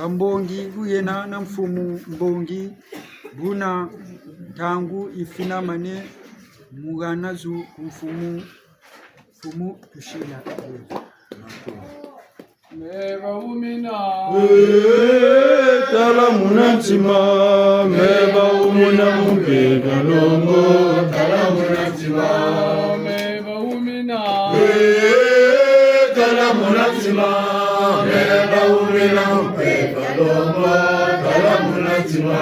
Mbongi buyena na mfumu mbongi buna tangu ifina mane muganazu mfumu tushila meba umina tala munatima meba umina mupega longo tala munatima meba umina tala munatima meba umina mupega longo tala munatima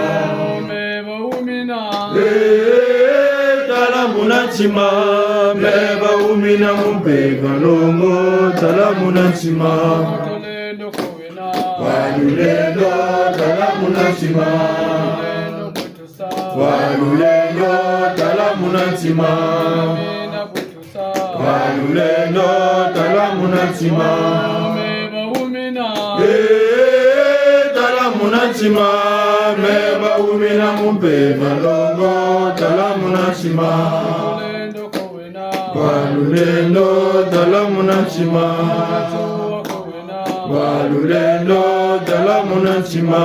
meba umina tala munatima meba umina mupega longo tala munatima walulendo tala munatima walulendo tala munatima walulendo tala munatima tala munatima meba umina mupega longo tala munatima walulendo tala munatima walulendo tala munatima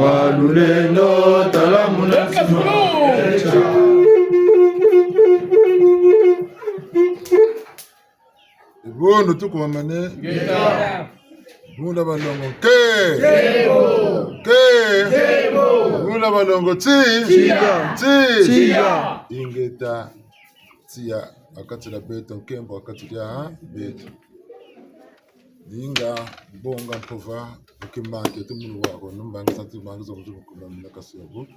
walulendo tala munatima Ibono tukwamane Bunda balongo Bunda balongo Chiga ingeta tia akatira beto nkembo akatira beto Dinga bonga mpova ukimbanke tumunu wako numbanga santi mbanga zo mjumu kumamina kasiyabu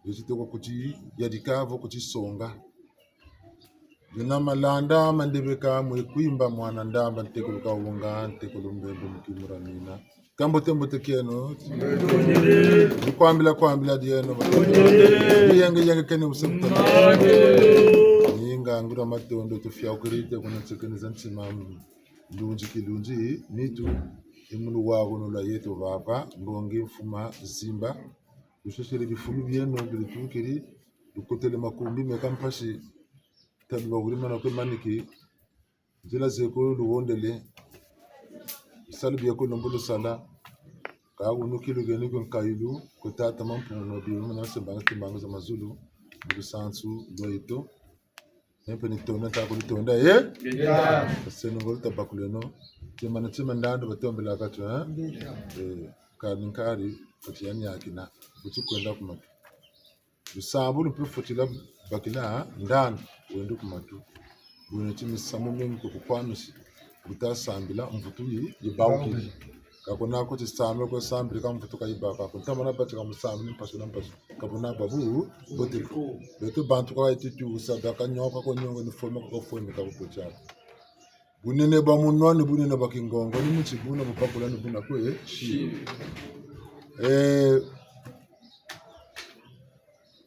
yositoko kuti yadikavo kuti songa Juna malanda mandibeka mwikuimba mwana ndamba ntekuluka uunga ntekulumbebu mkimuranina kambo tembo tekeno kwambila dieno yenge kene usemta ninga ngura matondo tufya ukurite kuna tsekeniza ntsimamu lunji nitu imunu wago nula yetu vapa mbongi mfuma zimba usheshele bifumi byeno bilitukiri dukotele makumbi mekampashi tabi bagurima na kwemaniki jila zekolo luwondele salu biya ko nombolo sala ka wonu kilo geni ko kailu ko tata mampuno bi na sembanga timbanga za mazulu bu sansu loito nempe ni tona ta ko tonda senu ngol tabakuleno timana timandando batombela katu ka ninkari fotiyani yakina buti kwenda kumatu busabu lu profotila bakila ndani wende kumatu buneti misamu mengi kukwamisi butasambila mvutuyi yibawukili kakona ko tisame ko sambili ka mvutu ka yibaka ko tamana bati ka musambi mpaso na mpaso kabona babu bote beto bantu ka ititu sadaka nyoka ko nyongo ni forma ko forma ka kucha bunene ba munwani bunene ba kingongo ni muchi buna bupakula ni buna ko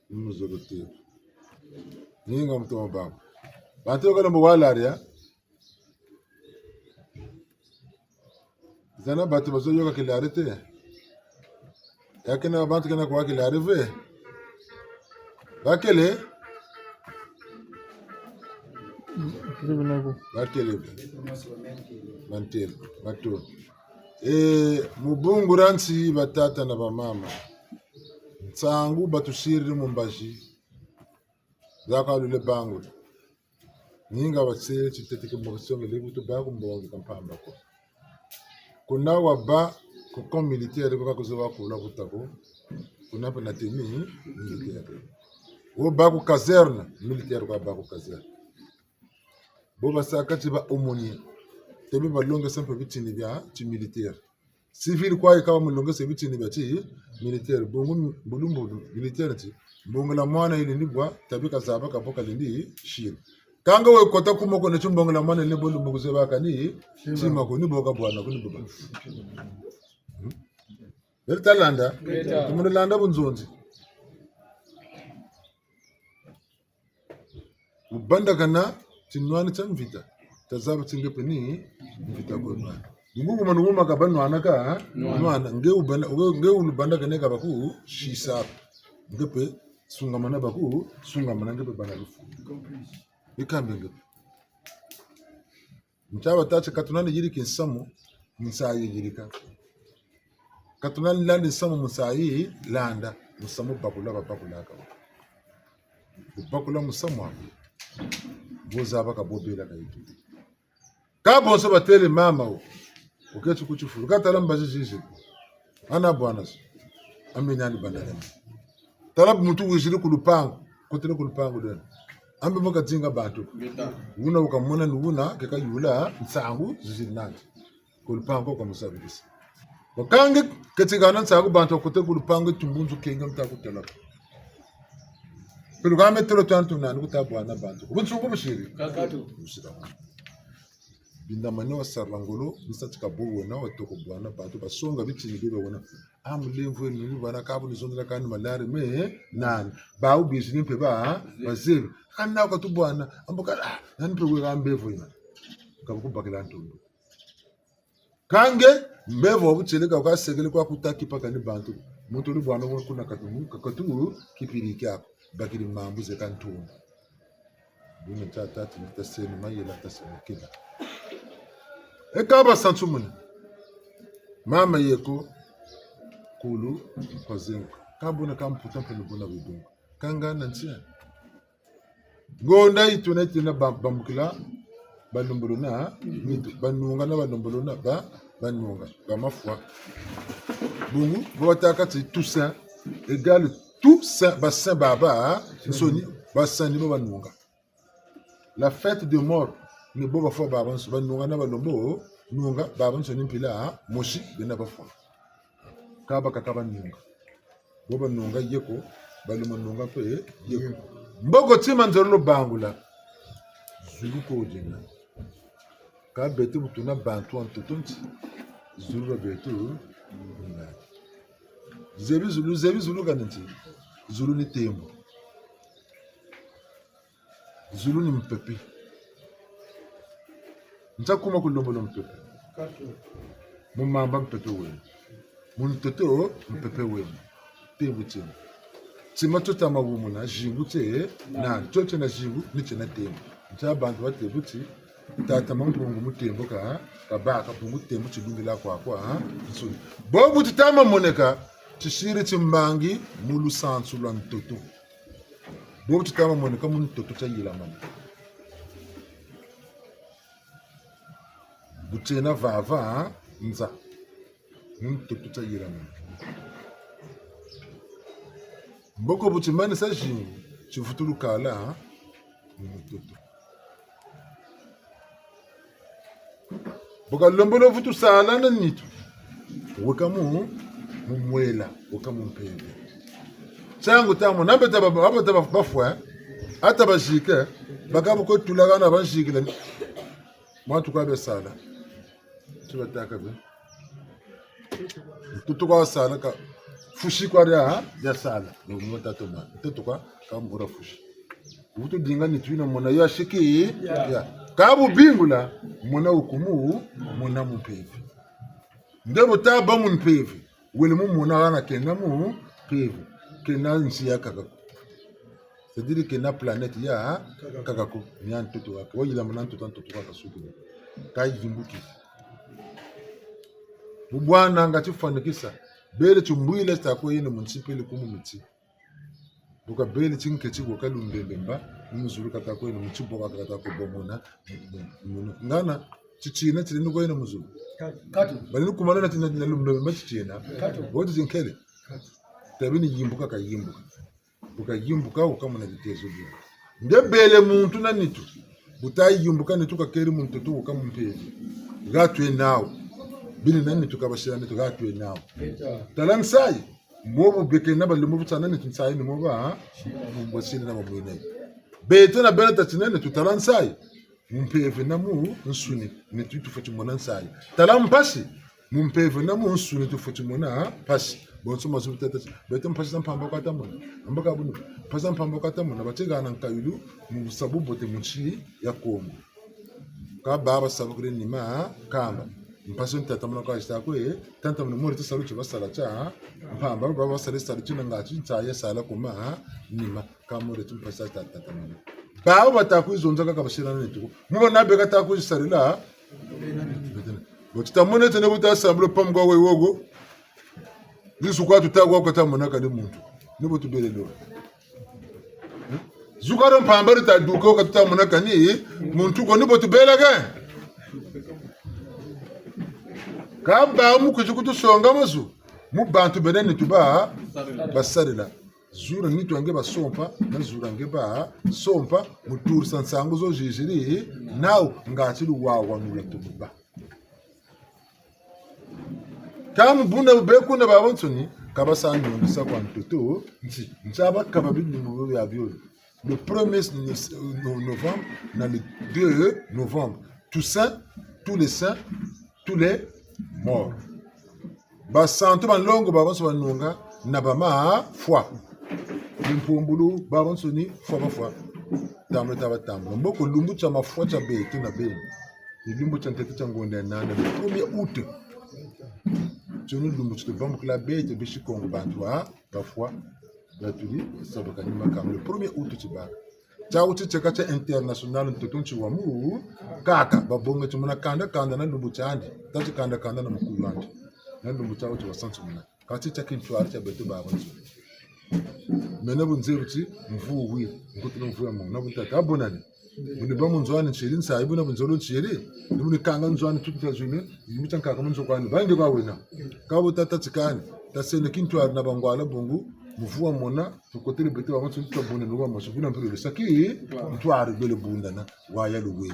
muzorote ninga mtu mbabu bantu kana mwalaria zana batu bazo yoga kilarite yakena bantu kana kwa kilarive bakele mantel batu mubunguransi batata na bamama tsangu batushiri mumbaji zakalule bangu ninga batse chitetike mbosonge lebuto bagu mbonge kampamba ko kuna waba ko militaire ko kazoba kula butako kuna pa nateni militaire wo bagu caserne militaire ko bagu caserne bo basaka tiba omoni tebe balonga sempre bitini bya ti militaire civil kwa ikawa mulonga se bitini bya ti militaire bongo bulumbu militaire ti bongo la mwana ile nibwa tabika zaba kapoka lindi shiri kanga we kota kumoko ne chumbongo la mwana ile bulumbu kuzeba kani sima ko ni boka bwana ko ni boka Talanda tumunalanda bunzonzi ubanda kana tinwani chamvita tazaba tingepe ni mvita goma Mungu manuma kabano anaka nwana ngeu banda kana kabaku shisa ngepe sungamana baku sungamana ngepe bana lufu ikambe ngepe mchaba tache katunani yiri kinsamu Musayi yirika. Katuna landi samu musayi landa. Musamu bakula ka. Bakula musamu hapo. Boza baka bobela ka yitu. Ka bonso batele mama o. Oketu kuchufuru. Katala mbajiji. Ana bwana. Aminyani bandana. Talab mutu wishiri kulupango. Kotele kulupango dena. Ambe moka tinga bantu. Una ukamona nuuna keka yula nsangu zizinandi. Kulupango kwa musabidisi. Wakange ketigana nsangu bantu kote kulupango tumbunzu kenga mtakutela. Pero kama telo tantu nani kutabwana bantu. Ubunsuko bushiri. Kakatu. Binda mane wa sarangolo bisa tikabuwe na watoko bwana bantu basonga bitini bibe wona. Amulevu ni bana kabu ni zonda kan malari me nan ba ubisi ni peba bazibi kana ko tubwana amboka nan pe we gambevu ina kabu kubakila ntumbu kange mbevu obutseleka kwa segele kwa kutaki paka ni bantu muntu ni bwana wona kuna kakatu kipiri kyako bakili mambuze kantumbu buna tata nitasema mayela tasema kila ekaba santumuni mama yeko kulu kwa zengo kabuna kamputa pele bona bidungu kanga nantia ngonda itunaitina bambukila balumbuluna mitu banunga na balumbuluna banunga bamafwa bungu botaka ti toussaint égale toussaint bassin baba soni bassin ni banunga la fête de mort ni boba fo baba so banunga na balombo nunga baba so ni pila moshi bena bafwa kaba kakaba nunga boba nunga yeko baluma nunga pe yeko mbogo tima nzolo bangula zulu ko jinga ka betu butuna bantu antotonti zulu betu zebi zulu kananti zulu ni tembo zulu ni mpepe ntakuma kulombolo mpepe mumamba mpepe wewe Muntoto mpepe wenu tembu chini tima tota magumu na jingu te na choche na jingu niche na tembu ncha bantu wa tembu ti tata mampungu mutembu ka baka pungu tembu chidungila kwa nsuni bobu titama moneka tishiri chimbangi mulu sansu lwa mtoto bobu titama moneka muntoto cha yila mama butena vava nza Mtoto cha yirama. Mboko butimani sa jingu chifutulu kala mtoto. Boka lombolo futu sala na nitu. Wakamu mumwela, wakamu mpende. Changu tamu nambe taba bafwa ata bashika bakabu ko tulagana banshikila. Mwatu kwa be sala. Tubataka be. Tutu kwa sala ka fushi kwa ya sala ndio mwata toma tutu kwa kama ura fushi utu dinga ni tuina mona ya shiki ya kabu bingula mona hukumu mona mpevi ndebo taba mu mpevi wele mu mona wana kena mu pevi kena nsi ya kakako c'est-à-dire que na planète ya kakako ni tutu wake wajila mona tutu kwa kasuku kai jimbuki Bubwana ngati fanikisa bele chumbwile stakwe yene munsipele kumumiti buka bele chinketi ko kalundemba muzuru katako yene muchibo katako bomona ngana chichina chile nuko yene muzuru katu bali nukumana tina lumbe chichina katu bodi zinkele tabini yimbuka kayimbuka buka yimbuka ukamuna bitezo byo ndebele muntu nanitu butayi yimbuka nituka keri muntu tu ukamumpezi gatwe nawo bini nani tukabashira ni tugatwe nawo talansai mobu beke na balumu butana ni tunsai ni moba mbosini na mabwine bete na bene tatinene tutalansai mumpeve na mu nsuni ni tufuti mona nsai talampasi mumpeve na mu nsuni tufuti mona pasi bonso mazu tata bete mpasi mpamba kwata mona ambaka bunu pasa mpamba kwata mona bategana nkayulu mu sabubo te munchi ya Kongo ka baba sabukire ni ma kamba mpaso ntatamana kwa istakwe tanta mu muri tsaruche basala cha mpamba baba basale saruche ngachi ntsaye sala kuma nima kamure tumpasa tatamana bawo batakuzonza kaka bashirana netuko mubona beka takuzisalila botita monete ne buta assemble pam go wogo bisu kwa tutagwa kwa tamonaka ni muntu ne botu belelo zukaro pambari ta duko ka tutamonaka ni muntu ko ne botu belaga kamba mu kujukutu songa mazu mu bantu benene tuba basarila zura nitu ange ba sompa na zura ange ba sompa mutur sansango zo jijiri naw ngatilu wawa nula tuba kam bunda beku na babonsoni kaba sanyo ndisa kwa ntoto nti nchaba kaba bi numéro ya viol le 1er novembre na le 2 novembre tous les saints tous les morts ba santo banlongo babonso banunga na bama foi Mpumbulu babonsoni foi tamle tabatamba mboko lumbu cha mafua cha betu na beni lumbu cha ntete cha ngonde nana le 1er août tunu lumbu cha bambu kla bete bishi kongo bandwa parfois batuli saboka ni makam le 1er août tibaka chao chicheka cha international ntotonchi wa mu kaka babonga chumuna kanda na lumbu cha andi tati kanda na mkulu andi na lumbu chao cha santu muna kati cha kinchwari cha betu babonsoni mena bunzeruti mvu wi ngutino mvu ya mungu na buntata abonani bune ba munzwani nchiri sahibu na bunzolo nchiri bune kanga nzwani tukuta zune yimutanka kama nzokwani bange kwa wena ka butata tsikani tasene kintwari na bangwala bungu mvu wa mona tukotele bete wa mutsu tabone no masubuna mpilo saki ntwari bele bundana wa ya luwe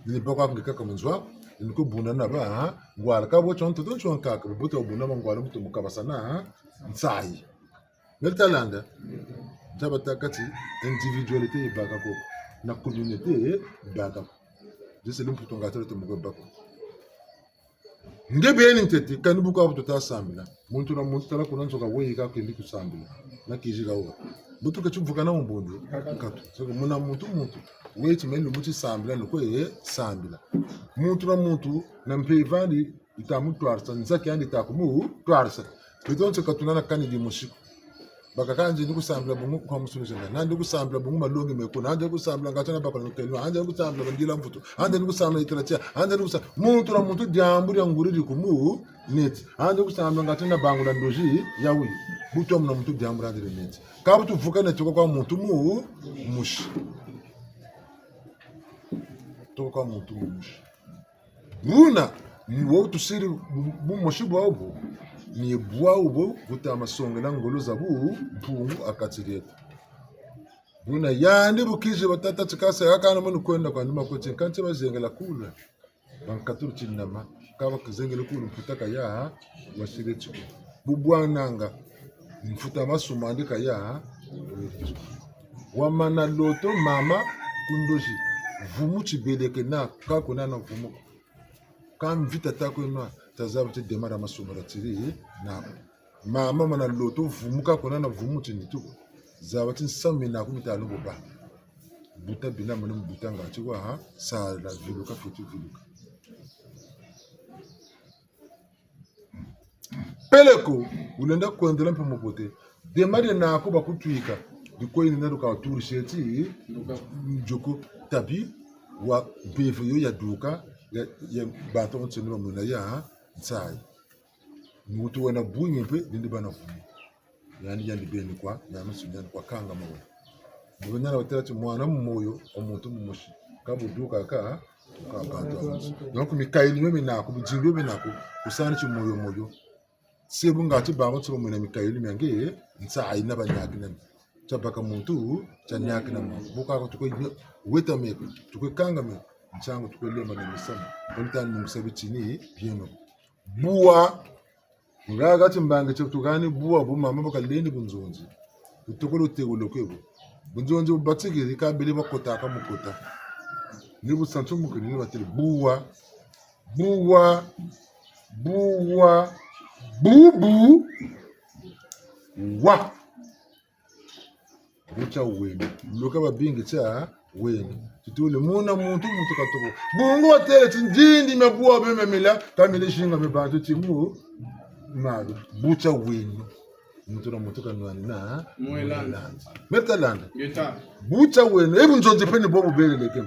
ni bokwa ngika kama nzwa niko bundana ba ngwala ka bo chonto don chonka ka buto bundana ngwala mutu mukabasana nsai Meltalanda, Jabatakati, individualité et bagako, la communauté et bagako. Je sais l'homme pour ton gâteau de mon bako. Ndebe n'intete, kanubuka au tota sambila. Montuna montala kunanzo ka wei ka kendi kusambila. Na kijira uwa. Butu ka chuvuka na umbondo. Katu. Soko muna muntu. Wei timelu muti sambila nuko ye sambila. Montuna muntu na mpevandi itamutu arsa. Nzaki andi takumu tu arsa. Betonse katunana kani di mushiku. Bakakanje ndikusambula bungu kwa musulujana nandi ndikusambula bungu malongi mekuna anje ndikusambula ngatana bakala nokelo anje ndikusambula bandila mfuto anje ndikusambula itiratia anje ndikusambula muntu na muntu dyamburi nguriri kumu neti anje ndikusambula ngatana bangula ndoji yawi buto mna muntu dyambura ndire neti kabutu vuka netoko kwa muntu mu mushi toko kwa muntu mu mushi runa mwo tusiri bu mushi bwabo ni bwa ubo butama songela ngolo zabu mpungu akatireta buna yandi bukije batata tsikasa yakana munu kwenda kwa ndima ko tsinkanche bazengela kula bankaturu chinama kaba kuzengela kula mputaka ya washireti bubwananga mfuta masuma ndika ya wamana loto mama kundoji vumu chibeleke na kakuna na vumu kam vita tako ina tazabu te demara masumara tiri na mama mana loto vumuka kona na vumuti nituko zabati sami na kumita lugo ba buta bina mwana buta ngati wa sa la viluka futu viluka peleko ulenda kuendelea mpo mopote demari na ko bakutwika diko ina ndo ka turu sheti njoko tabi wa bevo ya duka ya bato ntsenero muna ya tsai mutu wana bunye pe ndi bana fu yani yandi beni kwa ya msunyani kwa kanga mawe bonyana watatu mwana mmoyo omuntu mumushi kabuduka ka bato donc mikaili meme na ku bijingo meme na ku kusana chi moyo sebu ngati bango tso muna mikaili myange tsai na banyaki na chabaka muntu chanyaki na buka ko tuko weta me tuko kanga me nchango tukwelema na misama olitani musabitini bieno buwa ngaga timbanga chekutugani buwa bumama bakaleni bunzonzi utokolo tegolo kwebo bunzonzi bubatsigiri kabili bakota kamukota ni busantu mukini ni batiri buwa bubu wa bucha wenu loka babingi cha wenu tutule muna muntu katoko bungu watele tindindi mebuwa beme mila kamile shinga mebantu timu mado bucha wenu muntu na muntu kanwani na Mwelanda Metalanda Geta bucha wenu ebu njonje peni bobo bele leke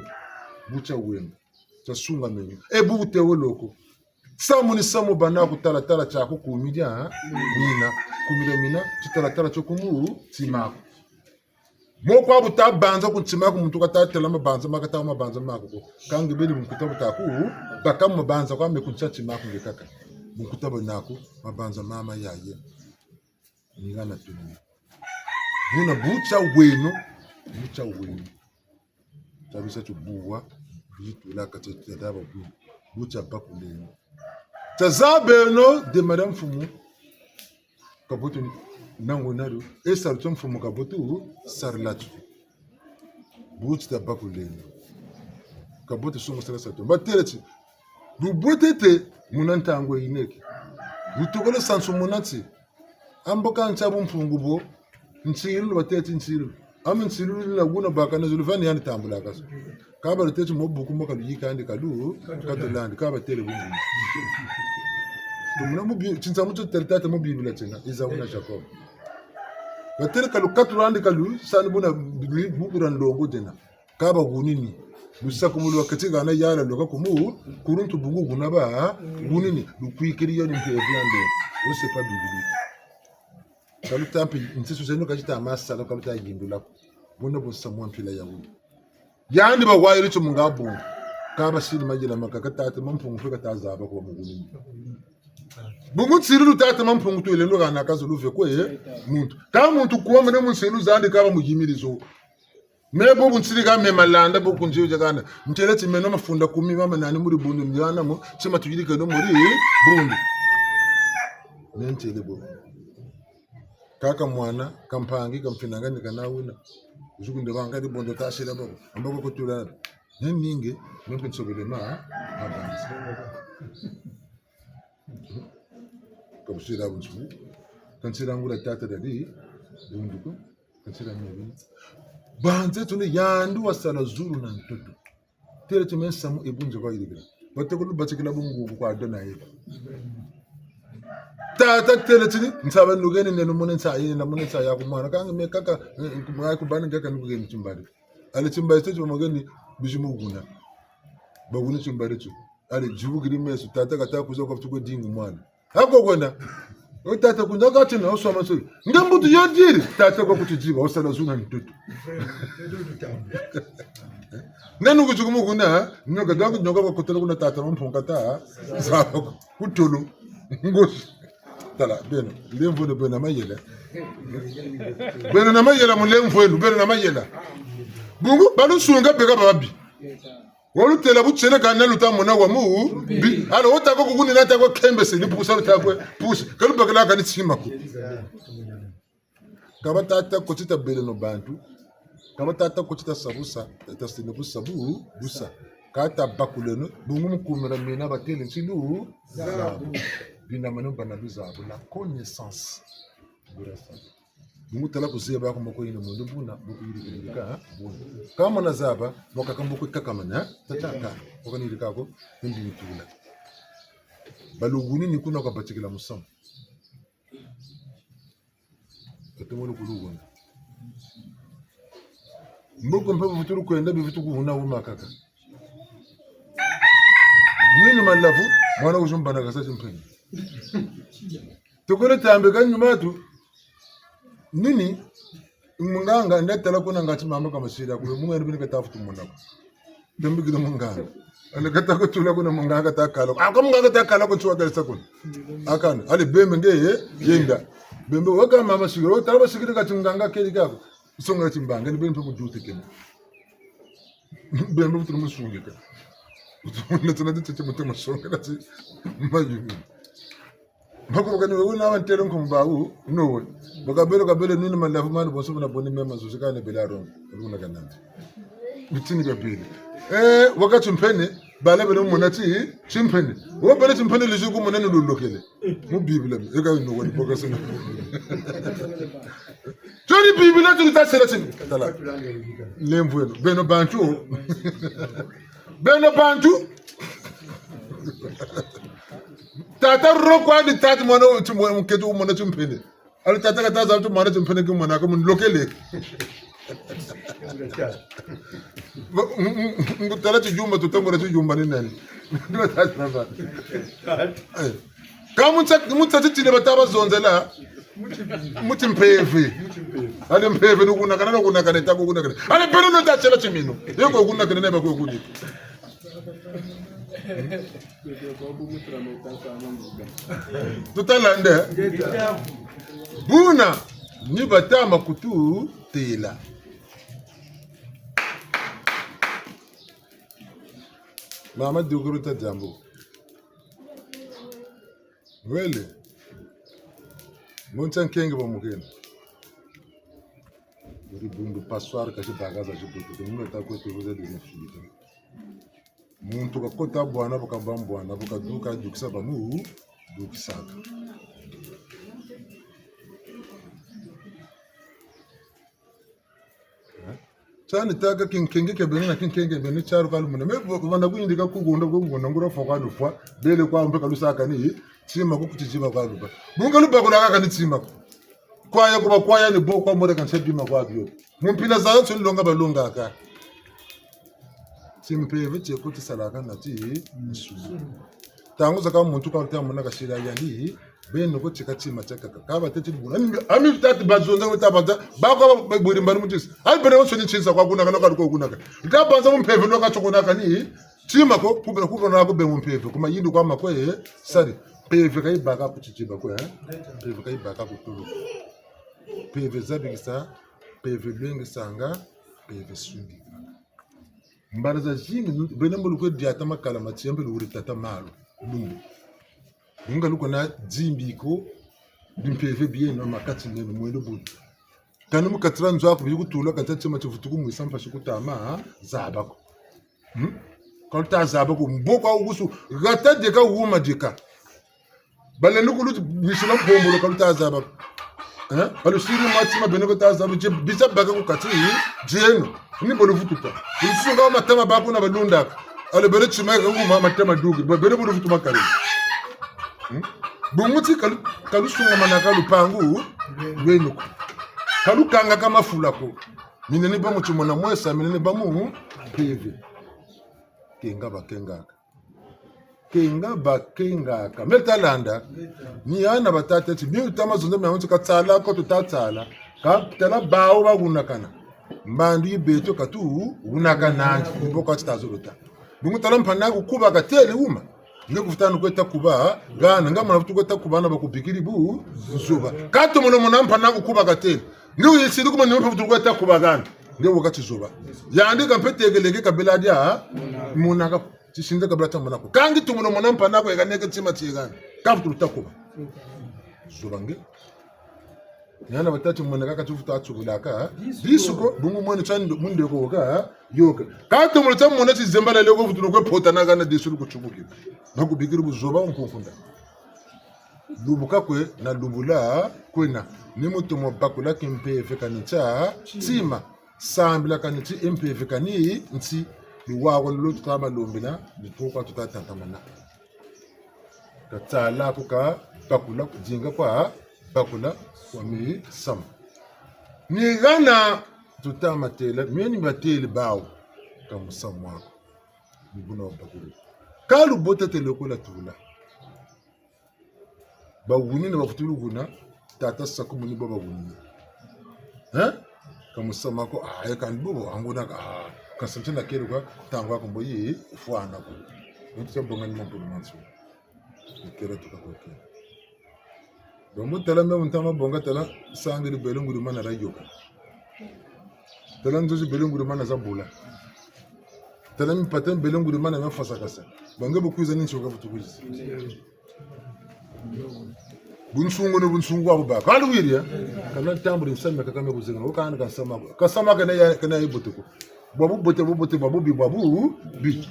bucha wenu tasunga menyu ebu utewo loko samu ni samu bana kutala chako kumija mina kumira mina titala chako mu timako moko abuta banza kuntimako muntu katatela mabanza makata mabanza mako kangi beli mkuta butaku bakamu mabanza kwa mekuncha timako ngekaka mkuta bonako mabanza mama yaye ningana tuni muna bucha wenu tabisa tubuwa vitu la katete daba bucha bakuleni tazabeno de madame fumu kabutu nango nado e sartum fumu kabutu sarlatu bucha bakuleni kabutu sumu sarlatu bateleti du botete munanta ngo ineki butokole sansu munati amboka nchabu mfungubo nchiru batete nchiru amin nchiru la guna bakana zulfani yani tambula kaso kaba tete mobuku mboka luyika andi kadu katolandi kaba tele bungu tumuna mubi chinza muto tertata mubi bila tena izabuna jacob batele kalu katolandi kalu sani buna bukura ndongo tena kaba gunini busako mulu wakati gana yala loka kumu kuruntu bungu gunaba gunini lukwikiri yo nimpevyande ose pa bibili kalu tampi ntisu zeno kajita amasa la kalu ta yindula bunda bosa mwampila ya wuyi yani ba wayiri tu munga bu kaba sini majina makaka tata mampungu fika tazaba kwa muguni bungu tsiru tata mampungu tu ile loga na kazo luve kwe muntu kama muntu kuwa mene munsiru zandi kaba mujimirizo mebo buntsiri ka memalanda bo kunjiyo jagana mtele timeno mafunda kumi mama nani muri bundu mjana mo sema tujirika no muri bundu nentele bo kaka mwana kampangi kamfinangani kanawuna ujukunde banga di bondo tashira bo ambako kutula ninge mpe tsobelema abanza kabusira bunzu kansira ngula tata dadi bunduko kansira mwe banze tune yandu wasala zuru na ntoto tere tumensa mu ebunje kwa irigira batekulu batekila bungu kwa dona yeba tata tere tini nsaba nugeni neno monensa yini na monensa ya kumana kanga me kaka kumaya kubana ngaka nugeni chimbari ale chimbari techo mogeni bijimu guna baguni chimbari tu ale jibugiri mesu tata kata kuzoka tuko dingu mwana hako kwenda tata kunjaga tina osoma so ngambutu yodiri tata kwa kutijiba osala zuna ntoto nenu kuchukumu kuna nyoga dagu nyoga kwa kutela kuna tata mpunga ta sawa kutulu ngoshi tala beno lemvo de beno mayela beno na mayela mu lemvo elu beno na mayela bungu balu sunga bega babi wolu tela buchene kana lutamona wa mu bi alo otako kuguni nata kwa kembese ni pusa lutakwe pusa kalu bagala kana tsima ko kabatata kotita bele no bantu kabatata kotita sabusa tasine busabu busa kata bakuleno bungu mukumera mina batele ntilu zabu bina manu banalu zabu la connaissance burasa bungu tala kuzeba ko moko ina mundu buna buku yirika buna kama na zaba moka kambuko kakamana tataka okanirika ko ndi bitula baluguni ni kuna kwa batikila musam atumolo kulugona mboko mpepo vituru kwenda bivitu kuvuna umakaka nini malafu mwana kujumbana kasachi mpeni tukule tambe kanyuma tu nini munganga ndetala kuna ngati mama kama shida kuyo mungu anibini katafutu mwanako dembi kile munganga alekata ko tula kuna munganga takala aka munganga takala ko chwa dalisa kuna akana ali bembe ngeye yenga bembe waka mama shigiro talaba shigiro kati munganga keli kako songa timbanga ni bembe kujute kene bembe muturu musungika tuna tete mutuma songa nati majubi bako bakani wewe na wantero nkumbawu no bakabelo kabelo nini malafu mani bonso na boni mema zosikane belaro nguna kanandi bitini kabele wakati mpene bala belo monati chimpene wo bele chimpene lizuku monene lulokele mu biblia eka no wani bokasana toni biblia tu tasela tin tala lemvuelo beno bantu tata roko andi tata mwana mketu mwana chumpene ali tata kata za mtu mwana chumpene kwa mwana kama lokele ngutala chijumba tutango na chijumba ni nani ndo tatava kama mutsatitile bataba zonzela muti mpeve ale mpeve nukunakana tako kunakana ale pelo no tachela chimino yeko kunakana neba ko kudi tutalande buna ni batama kutu tela mama duguru ta jambo wele montan kenge ba mugeni uri bundu passoir kashi bagaza jibutu muno ta ko te vous êtes filles muntu kakota bwana bukabambwana bukaduka dukisa bamu dukisaka chani taka kinkenge ke benina kinkenge beni charu kalumuna me bana kuyindika kugunda ngura foka lufwa bele kwa mbe kalusaka ni tsima kukuchichima kwa luba bunga luba kuna kaka ni tsima kwaya kuba kwaya ni bo kwa more kan sebima kwa byo mumpila zayo tsulonga balonga aka simpeve chekuti salaka nati nsuzu tangu zaka muntu ka tamu na kashira yandi beno ko chika chima chaka ka batete buna ami tati bazonza utabata bakwa buri mbani mutisi ali bene wosoni chinsa kwa kuna kana ko kuna ka itabanza mumpeve no ka chokona kani chima ko kubera na ko be mumpeve kuma yindi kwa makwe sari peve kai baka kuchichiba ko peve kai baka kutulu peve zabigisa peve lwengi sanga peve sungi mbaraza jingi bene mbuluko diata makala matiembe luri tata malo lumbu munga luko na dzimbiko dimpeve bien no makati ngene mwelo bu kanu mukatira nzwa ku bikutula katatse machivutuku mwisampa shikutama zabako kalta zabako mboko ugusu gata deka wuma deka bale nukulu bishila bombolo kalta zabako alusiri matima beneko tazabu bisa baka ku kati jeno ni bolo fututa usunga matama baku na balunda ale bere chima ka matama dugi bere bolo futuma kare bumuti kalusunga manaka lupangu wenu kalukanga kama fulako minene ba mutumo na mwesa minene ba mu pv kenga bakengaka metalanda ni ana batata ti bi tamazonde myango katsala ko tutatsala ka tela bawo bagunakana mbandu ibeto katu unakana mboko atazuluta bungu talampana kukuba katele uma ngekufutana kweta kuba gana ngamana futukweta kubana bakubikiri bu zuba kato muno munampana kukuba katele ndu yisiri kuma nimpe futukweta kuba gana ngewo kati zuba yandika mpetegeleke kabeladia munaka tishinze kabla tambana ko kangi tumuno monampa nako eganeke tsima tsigana kafutu takuba zubange nyana batatu monaka katufuta atsubulaka disuko bungu mwana chando munde ko ka yoka kato muno tamona tizembala lego futu ko potana kana disuru kuchubuki nakubikira buzoba unkufunda lubuka kwe na lubula kwena ni mutumo bakula kimpe fekanicha tsima sambila kaniti impe fekani nti luwago lutu kama lombina lituka tutatantamana katsala kuka bakula jinga kwa bakula kwa mi sam ni gana tutamatela meni batele bawo kama samwako mbuna bakulu kalu botate lokola tula bawuni ne bafutulu guna tata sakumuni baba wuni kama samako kan bubo anguna kasamtse na keruka tangwa kumboyi fuana ko ntse bonga ni mpo manso kera tukakoke domo tala me untama bonga tala sangiri belunguri mana rayoka tala nzozi belunguri mana zabula tala mi paten belunguri mana me fasa kasa bonga bokuza ni choka futukuzi bunsungu abo ba kalu wiria kana tamburi nsame kakame kuzinga ukana kasama kana ibutuko babu bote babu bi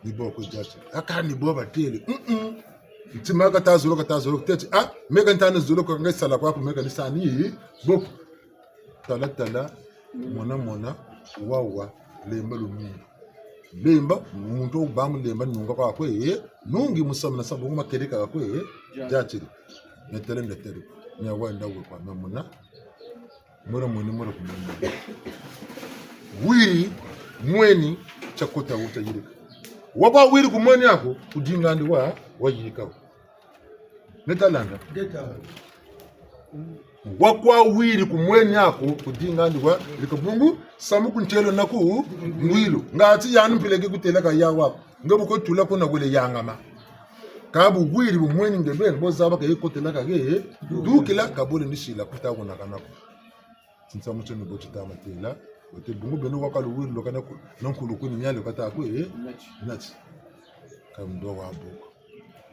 ni boko jache akani boba tele ntima katazuro tete mega ntana zulo ko ngesala kwa mega nisani boko tala mona wawa lemba lumu lemba muntu bamu lemba nunga kwa kwe nungi musamna sabu makereka kwe jache netere nyawanda kwa mamuna mura kumenda wiri mweni chakota uta yirika waba wiri kumweni yako kudingandi wayika netalanda wakwa wiri kumweni yako kudingandi likabungu samu kuntelo naku ngwilo ngati yanu mpileke kuteleka yawa ngabo ko tula ko nagule yangama kabu wiri bumweni ngebe bozaba ke kotelaka ke dukila kabule ndishila kutako nakanako sinsa mucho no bochita matela ote bungu beno wakalu wiri lokana nankulu kuni nyalo kata ko nati kamdo wa boko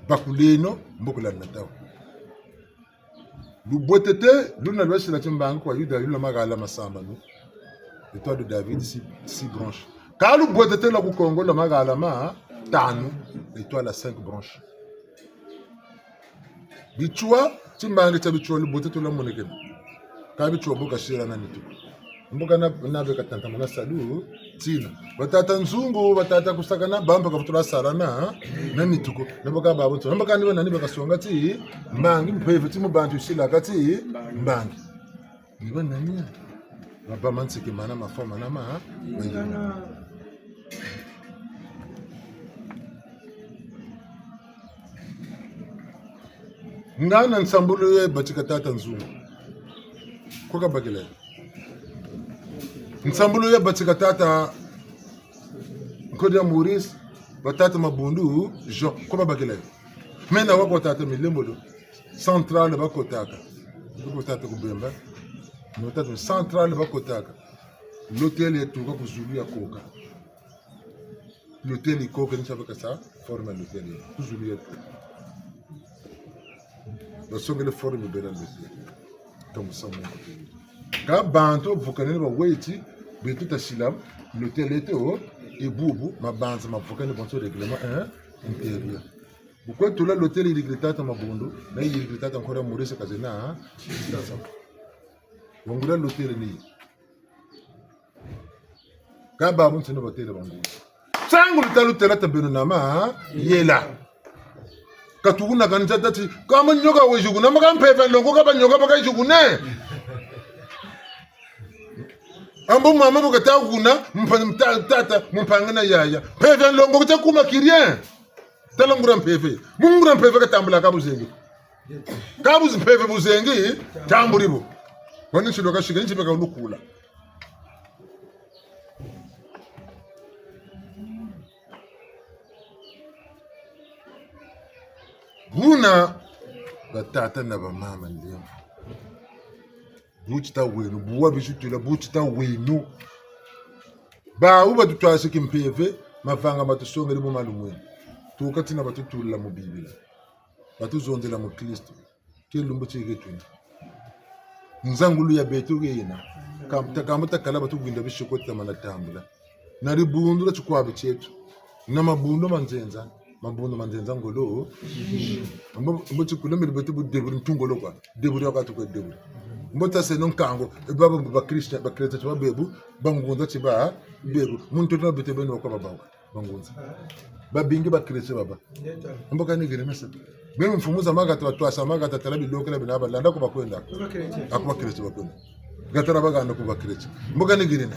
bakuleno mbokula natawo lu botete luna lwesi la timbang kwa yuda lula magala masamba no l'étoile de David 6 branches kalu botete la ku Congo la magala ma tanu l'étoile à 5 branches bichua timbang ta bichua lu botete la moneke ka bichua boka shira na nitu mboka na beka tanta mona salu tina batata nzungu batata kusakana bamba ka futura sarana na nituko mboka babo to mboka niwe nani beka songa ti mbangi mpeve ti mubantu shila kati mbangi niwe nani baba mansiki mana mafoma na ma ngana nsambulu ye batika tata nzungu koka bagele nsambulu ya batika tata Kodia Maurice batata mabundu Jean koba bakela mena wako tata milembolo central bakotaka ko tata kubemba no tata central bakotaka l'hôtel etuka kuzulu ya koka l'hôtel ikoka ni sabaka sa forme l'hôtel kuzulu ya la songele forme bela l'hôtel comme ça mon ka banto vukane ba weti betuta silam l'hôtel était au et boubou ma bande ma vukane bon règlement intérieur pourquoi tout là l'hôtel il gritata ma bondo mais il gritata encore Maurice Kazena wangula l'hôtel ni ka ba mun tino hôtel bangu sangu l'hôtel tabenu nama yela katuguna kanza tati kama nyoka wejuguna makampefa longo kaba nyoka bakajugune ambo mama bokata kuna tata mpangana yaya pefe longo kutakuma kirien talangura mpefe mungura mpefe katambula kabuzengi mpefe buzengi tamburibo wani chilo kashika nchi beka ulukula huna batata na bamama ndio buchita wenu buwa bishutula buchita wenu ba uba tutwase kimpeve mafanga matusongele mu malumwe tukati na batutula mu biblia batuzonzela mu Kristo kelumbu chiketu nzangulu ya betu yena kamta kala batugwinda bishokota manatambula nari bundu chikwabe chetu na mabundo manzenza ngolo mbo chikulembe betu budeburi ntungolo kwa deburi wakati kwa deburi mbota se non kango baba ba Christian ba kreta chwa bebu bangunza chiba bebu muntu na bete beno kwa baba bangunza babingi ba kreta baba mboka ni gere mesa bemu mfumuza magata watwasa magata talabi lokela binaba landa ko bakwenda akwa kreta bakwenda gatara baga ndo ko kreta mboka ni gere na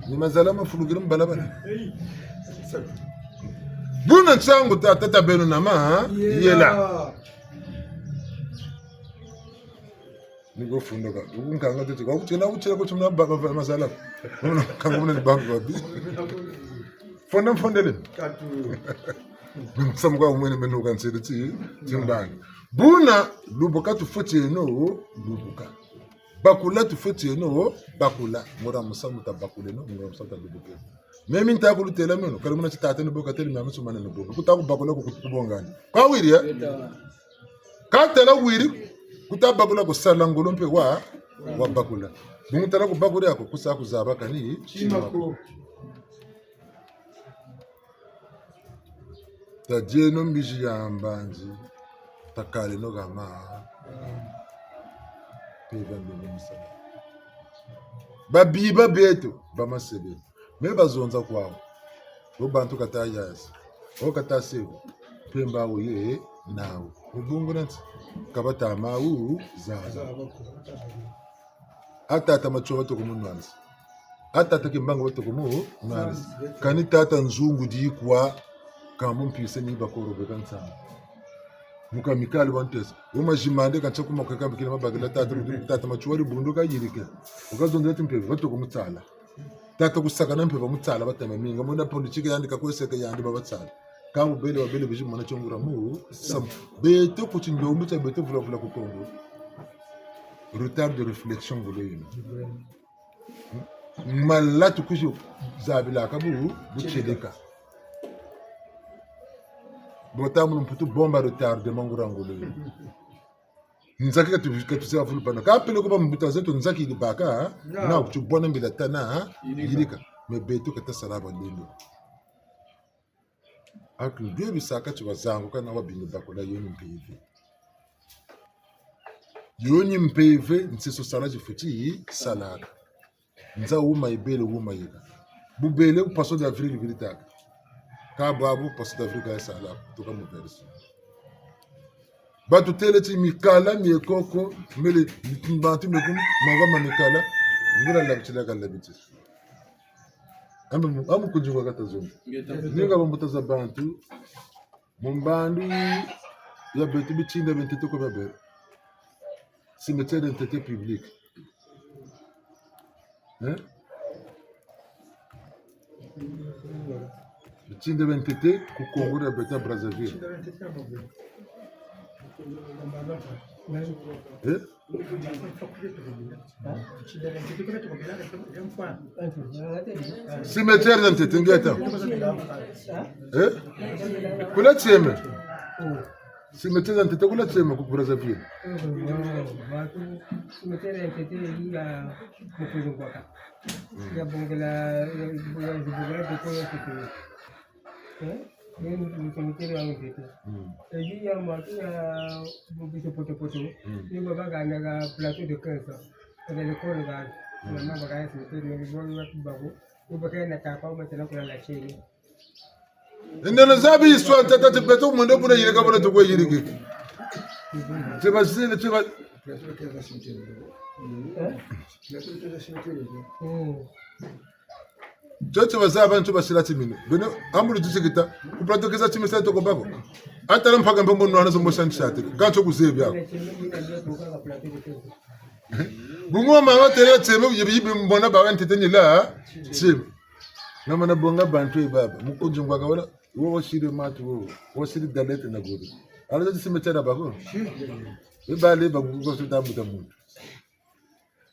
ni mazalama fulugirum balabala buna nsangu tata beno nama yela nigo fundoka unkanga tete kwa kuchela ko tumna baba masala kanga muna bangu babi fondele samugwa umwene meno kansede timbanga buna luboka tufoti no luboka bakula tufoti no bakula ngora musamuta bakule no ngora musamuta luboka mimi ntaku lutela meno kali muna chitata no boka tele mama sumana no boka kutaku bakula ko kutubongani kwa wiri ya katela wiri kutabakula kusala ngolompe wa bakula bungutala kubakula yako kusa kuzaba kani chimako tajeno mbiji ya mbanzi takale no gama peva ndemisa babiba beto bamasebe me bazonza kwao bo bantu katayas o katasebo pemba oye nawo ubungu nanti kabata mau zaza atata machoto kumunwanzi atata kimbanga wote komo ngani kani tata nzungu di kwa kambo mpise ni bakoro bekansa muka mikali wantes uma jimande kancha kuma kwa kambi kina mabagala tata machuari bunduka yirike ukazondera timpeve wote komutsala tata kusakana mpeva mutsala batama minga munda politiki yandika kweseka yandi babatsala kambo bele wabele bishi mwana chongura mu sam beto kuchindo mutsa beto vula ku Kongo retard de réflexion voulez malatu kushu zabila kabu buchedeka botamu mputu bomba retard de mangurangolo nzaki katu sewa fulu pana kapele ko bambuta zetu nzaki libaka na kuchubona mbila tana yirika mebeto kata salaba lindo aklu debi saka chwazangu kana wabindu bakola yoni mpeve nsiso salaji futi salaka nza uma ibele uma yika bubele u paso d'avril vilitaka ka babu paso d'avril ka salaka toka mu verso batu teleti mikala miekoko mele mbantu mekum mangoma mikala ngira la bitila ka la bitis amu kujunga kata zombi ninga bamutaza bantu mumbandu ya betu bichinda bentete ko babere cimetière d'entité publique. Le tien de l'entité au Congo de Beta Brazzaville. Cimetière d'entité, ngeta. Kula tieme. Cimetière d'entité kula tieme ku Brazzaville. Cimetière d'entité il a beaucoup de il y a bon la de quoi le cimetière d'entité. Et il y a moi qui a beaucoup de poteaux. Il va gagner plateau de 15 ans. Et le corps là, la maman va gagner cimetière de Babo. Il va gagner la capa maintenant pour la chérie. Ndio zabi histoire tata tepeto mwende kuna yirika bwana tukwe yirike. Teba sile teba Jote wazaba ntuba silati mino. Beno ambulu tusekita kuplato keza chimesa to kobako. Atala mpaka mbombo nwana zo mosan chate. Kancho kuzebya. Bungo mama tere tseme yibi mbona ba wantete ni la. Tseme. Namana bonga bantu baba. Mukunjungwa kawala wo shiri matu wo shiri dalete na godo. Ala zo cimetière bako. Ibale ba gugo so tabuta mu.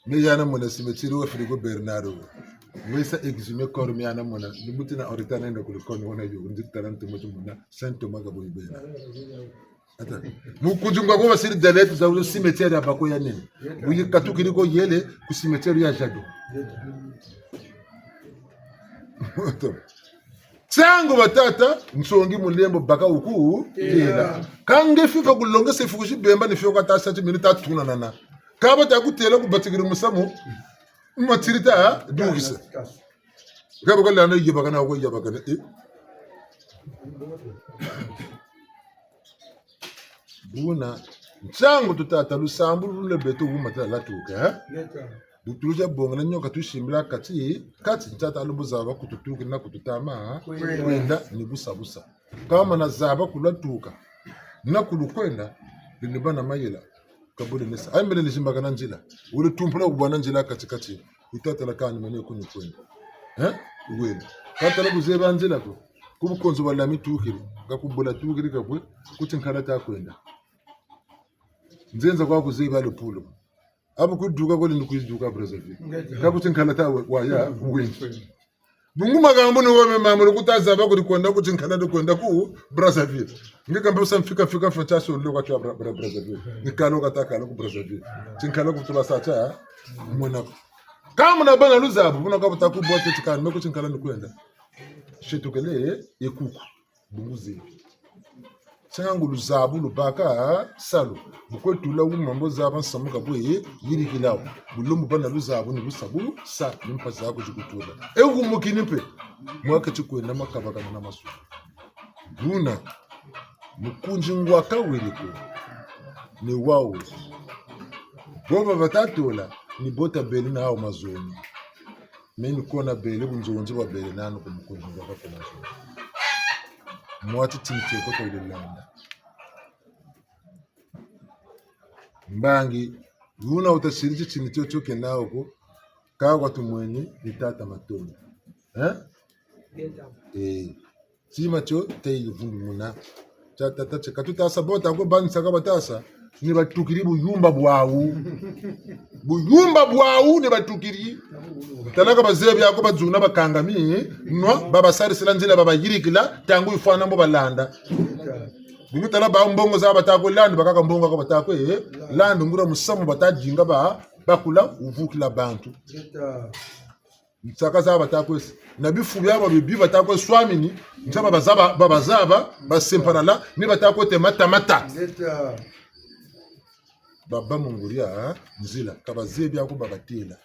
Me yana mona cimetière wo frigo Bernardo. Wesa exhumer corps mi yana mona limutina oritana ndo kulikoni wona yo ndi talante moto mona Saint Thomas gabo ibena. Ata mukujungwa ko basiri dalete za zo cimetière abako ya nene. Buyi katukiri ko yele ku cimetière ya Jado. Tsango batata nsongi mulembo baka uku yela kange fifa kulonga sefukushi bemba ni fyoka ta 7 minutes tuna nana kaba ta kutela ku batigiri musamu matirita dugisa kaba kala na yeba kana ko yeba kana buna tsango tutata lusambu lulebeto umata latuka Dutuja bonga nyoka tushimila kati ntata alubuzaba kututuki na kututama kwenda ni busa kama na zaba kulatuka na kulukwenda linibana mayela kabuli nesa aimbele nishimba kana njila ule tumpula kubwana njila kati utata la kani mane kunyu kwenda uwele kata la buzeba njila ko kubukonzo bala mitukiri kakubula tukiri kabwe kutinkala ta kwenda nzenza kwa kuzeba lupulo abu kuduka ko lindu kuduka Brazzaville kabutsinkhala ta wa ya uwini bungu magambo ni wome mamulu kutazaba kuri kwenda kutsinkhala ndo kwenda ku Brazzaville ngikamba usamfika fika fantasio lo kwa Brazzaville nikalo katakalo ku Brazzaville tsinkhala ku tulasacha mona kama na bana luzabu buna kabuta ku bote tsikani meko tsinkhala ndo kwenda shetukele ekuku bunguzi Tsangu luzabu lubaka salo bukwetula umambo zaba nsamuka bwe yiri kilawo bulumbu bana luzabu ni busabu sa nimpaza yako zikutuba ewu mukinipe mwaka chikwenda makabaka na masu buna mukunji ngwaka weliko ni wao boba batatola ni bota belina hao mazoni mimi kona bele bunzonje ba bele nanu kumukunjinga kwa kuna mwati timike ko to landa mbangi yuna utashiriki chini chocho kenao ko ka watu mwenye litata matoni sima cho tayi vundu muna tata katuta sabota ko banisa ka batasa ni batukiri buyumba bwawu ni batukiri talaka bazebi yako bazuna bakangami no baba sari silanzila baba yirikila tangu ifana mbo balanda bingu tala ba mbongo za batako land bakaka mbongo ka batako land ngura musamu batajinga bakula uvukila bantu mtsaka za batako na bifu byabo bibi batako swamini nsaba bazaba basempana ni batako te mata baba munguria nzila kabazebi yako babatela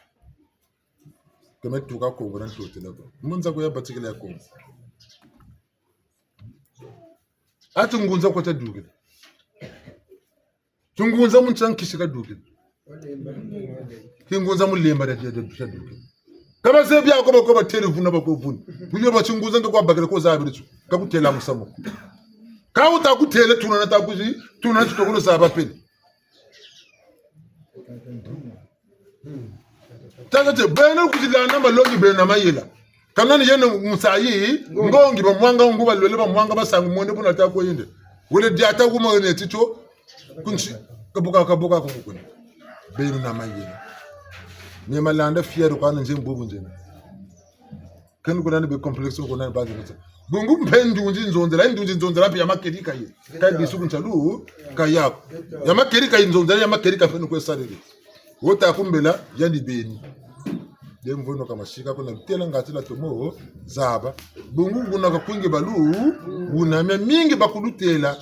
kemetuka Kongo na ntotela ko munza ko yabatikela ko ati ngunza ko taduke tungunza munchankishika duke kingunza mulemba da taduke kabazebi yako bako batele vuna bako vuna bunyo bachinguza ngakwa bagere ko zabiritu kakutela musamo ka utakutele tunana takuzi tunana tutokulo zaba pele Tagate bena kuzilana malongi bena mayela kanani yene musayi ngongi bamwanga nguba lwele bamwanga basangu monde buna tako yinde wele diata kuma ne tito kunchi kabuka kokuna bena na mayela ne malanda fiero kana nje mbubu nje kan kuna ne be complex ko na bazi bata bungu mpendu nzonzela nzonzela pia makerika ye kadi suku nchalu kayako ya makerika nzonzela ya makerika fenu ko sarere wota kumbela yandi beni demvono kama shika kuna bitela ngatila tomo zaba bungu kuna kakunge balu una mingi bakulutela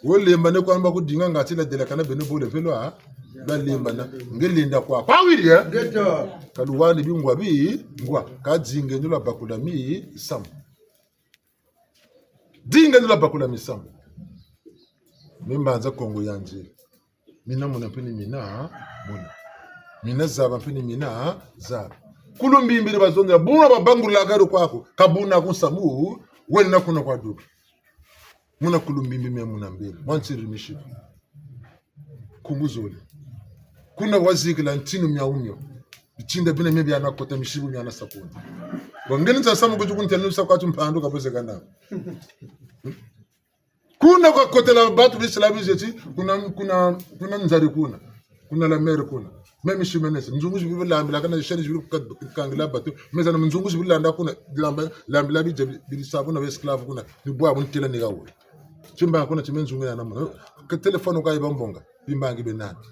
wolemba ne kwamba kudinga ngatila dela kana bene bole velwa balemba na ngelinda kwa pawiria geto kaluwani bingwa bi ngwa kadzinge ndola bakula mi sam dinga ndola bakula mi sam mimbanza Kongo yanje mina muna pini mina zaba pini mina zaba kulumbi mbiri bazonga buna babangula garo kwako kabuna kunsamu wena kuna kwa duka muna kulumbi mbiri muna mbiri mwansiri mishi kumuzoli kuna wazikila ntinu myaumyo bichinda bina mebi anakota mishibu myana sakuna wangeni nsasamu kujukuntenusa kwa tumpando kabose kana kuna kwa kotela batu bislabi jeti kuna nzari kuna la mer kuna meme shimenese nzungu jibu lambila kana sheri jibu kangila batu mezana nzungu jibu landa kuna lambila bi bi sabu na esclave kuna ni bwa buntela ni gawo chimba kuna chimenzungu ya namuna ka telephone ka ibambonga bimbangi benati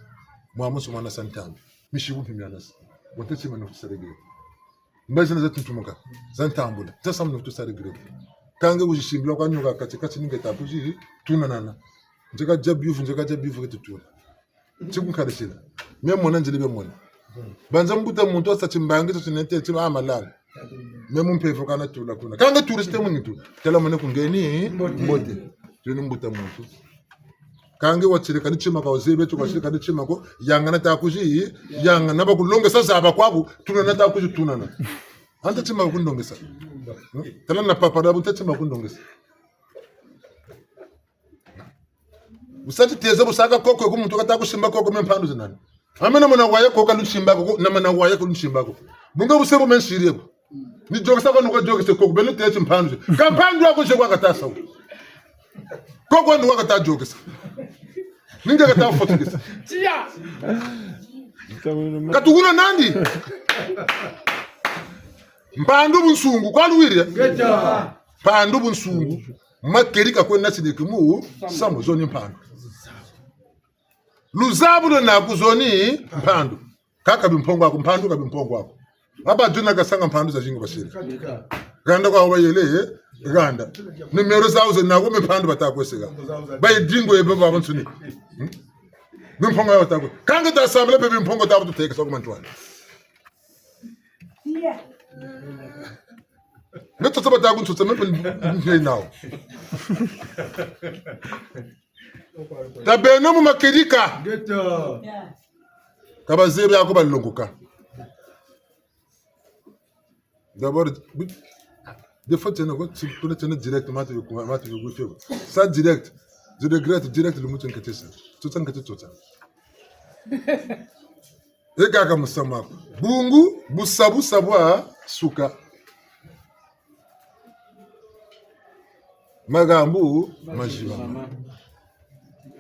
mwa musu mwana santami mishibu pimyanasa wote chimano kusarege mbazina zetu tumuka zantambula tasamno tusarege kange ujishimbila kwa nyoka katikati ningetapuji tunanana njeka jabifu ketutula chikunkarisila memona njelibe mona banza mbuta muntu asachimbangi tsinete tima amalala memumpevo kana tula kuna kange turiste munitu tela mone kungeni mbote jeni mbuta muntu kange wachirika nichima ka ozebe to kwashirika nichima ko yangana takuji yangana bakulongesa zaba kwaku tunana takuji tunana anta chima kundongesa tela na papa da bunta chima kundongesa usati teza busaka koko ko muntu katakushimba koko mempando zinani amena mona waye koko lushimba koko na mana waye ko lushimba koko bunga busebo menshiriyeko ni jogesa ko nuko jogese koko bele tete mpando kampando yako je kwa katasa koko ndo wakata jogesa ninge kata fotogesa tia katuguna nandi mpandu bunsungu kwa luwire ngeta pandu bunsungu makerika ko nasidikimu samo zoni mpandu luzabulo na kuzoni mpandu kaka bimpongo ako mpandu ka bimpongo ako aba juna gasanga mpandu za jingo bashira ganda kwa wayele ganda numero zauzo na ko mpandu batakwesega bayi dingo ebe babansuni bimpongo ya batakwe kanga ta samle be bimpongo ta butu teke soko mantwana yeah neto saba ta guntu tsame pen now tabeno mu makerika geto kabazebi yako balongoka D'abord, des fois, tu es directement, tu es ça direct. Je regrette direct le mot que tu as ça. Tout ça que tu as. Et kaka musama. Bungu, busabu sabwa, suka. Magambu, majibama.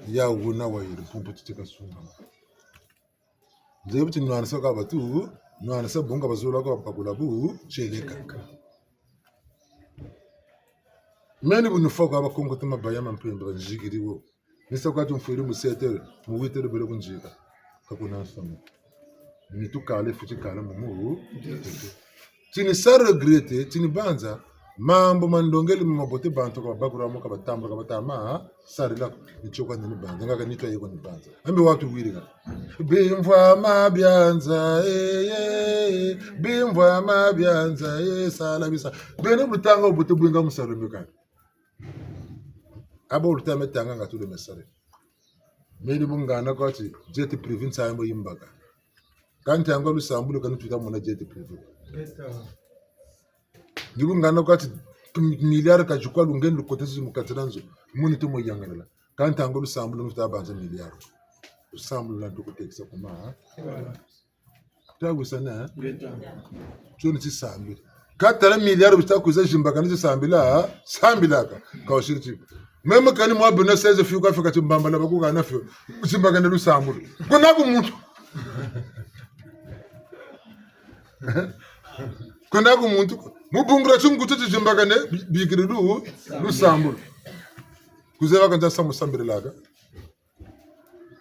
Ya wuna wa yiri pumpu tutika sunga. Nzebu ti nuanasa ka batu, nuanasa bunga bazula ka pakulabu, cheleka. Meni bunu foka aba kongo tuma bayama mpemba njigiri wo. Nisa kwa tumfiri mu 7h, mu 8h bele kunjika. Kakuna samu. Ni tu kale futi kale mu. Tini sa regrette, tini banza mambo mandongeli mabote bantu kwa bakura mo ka batamba ka batama sarila nichoka ni banza ngaka nitwa yego ni banza. Ambe watu wirika. Bimvwa mabyanza bimvwa mabyanza sala bisa. Bene butanga obote bwinga musalomeka. Abo ultame tanga ngatu de mesare. Meni bungana ko ati jet privé sa yimbo yimbaka. Kanti ango lusambulo kanu tuta mona jet privé. Ndibu ngana ko ati miliyar ka jukwa lungendo kotesi mukatiranzo muni to moyangala. Kanti ango lusambulo tuta banza miliyar. Lusambulo la ndoko tekisa kuma. Tagu sana. Choni ti sambi. Katara miliyar bitakuza jimbaka ni sambila sambilaka ka shiriti. Même quand moi bena 16 fiu ka fika timbamba na bakuga na fiu usimbaga na lusambulo kuna kumuntu kuna kumuntu mubungra chungu tuti timbaga ne bigiridu lusambulo kuzeba kanja samu sambirelaga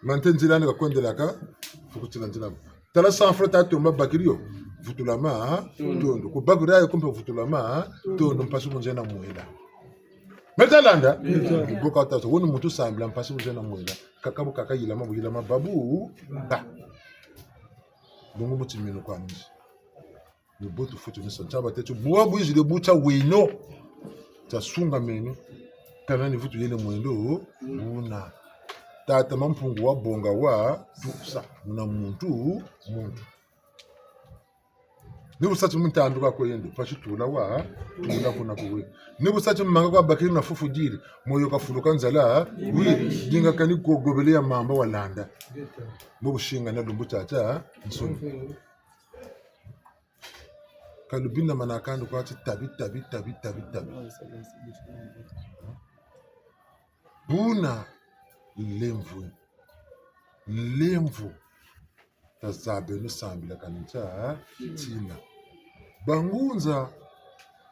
mantenjilana ka kondelaka fukutilantila tala sanfrata tomba bakirio futulama tondo ku bagura ko mpa futulama tondo mpasu munjena muhela Metalanda, boka tato wonu mutu sambla mpasi mujana mwela kakabu kaka yilama babu ba bongo muti mino kwa nji ni botu futu ni sonchaba tetu buabu jile bucha wino ta sunga meno kana ni futu yele mwendo una tata mampungu wa bonga wa sa una muntu Nibu sachi mtandu kwa kwende fashi tula wa tula kuna kuwe nibu sachi manga kwa bakiri na fufu jiri moyo ka fuluka nzala wi jinga kani ko gobelea mamba walanda mubu shinga na lumbu tata nsoni kalubina manakando kwa tabi buna lemvu tazabe no sambila kanita tina bangunza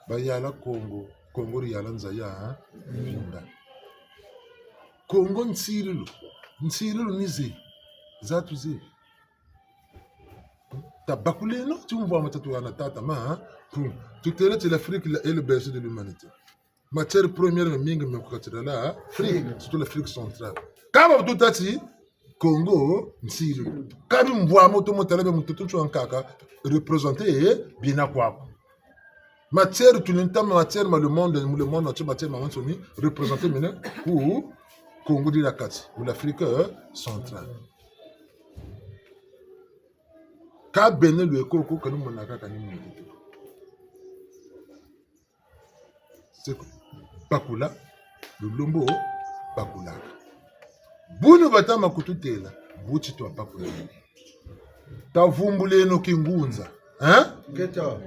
bayala Kongo riyala nzaya vinga Kongo nsirilu nizi zatu zi tabakuleno tumvwa matatu wana tata ma tutele te l'Afrique est le berceau de l'humanité matière première na mingi mekukatira la Afrique surtout l'Afrique centrale kama tutati Congo nsirilu kabi mvwa moto motalebe mututu ankaka représenter bina kwako matière tunintama matière le monde entier matière mansoni représenter mena pour Congo de la kati ou l'Afrique centrale ka bene le koko kanu monaka kanu mututu c'est bakula lulombo bakula bunu batama kututela buchi to bakula tavumbuleno kingunza hein Keta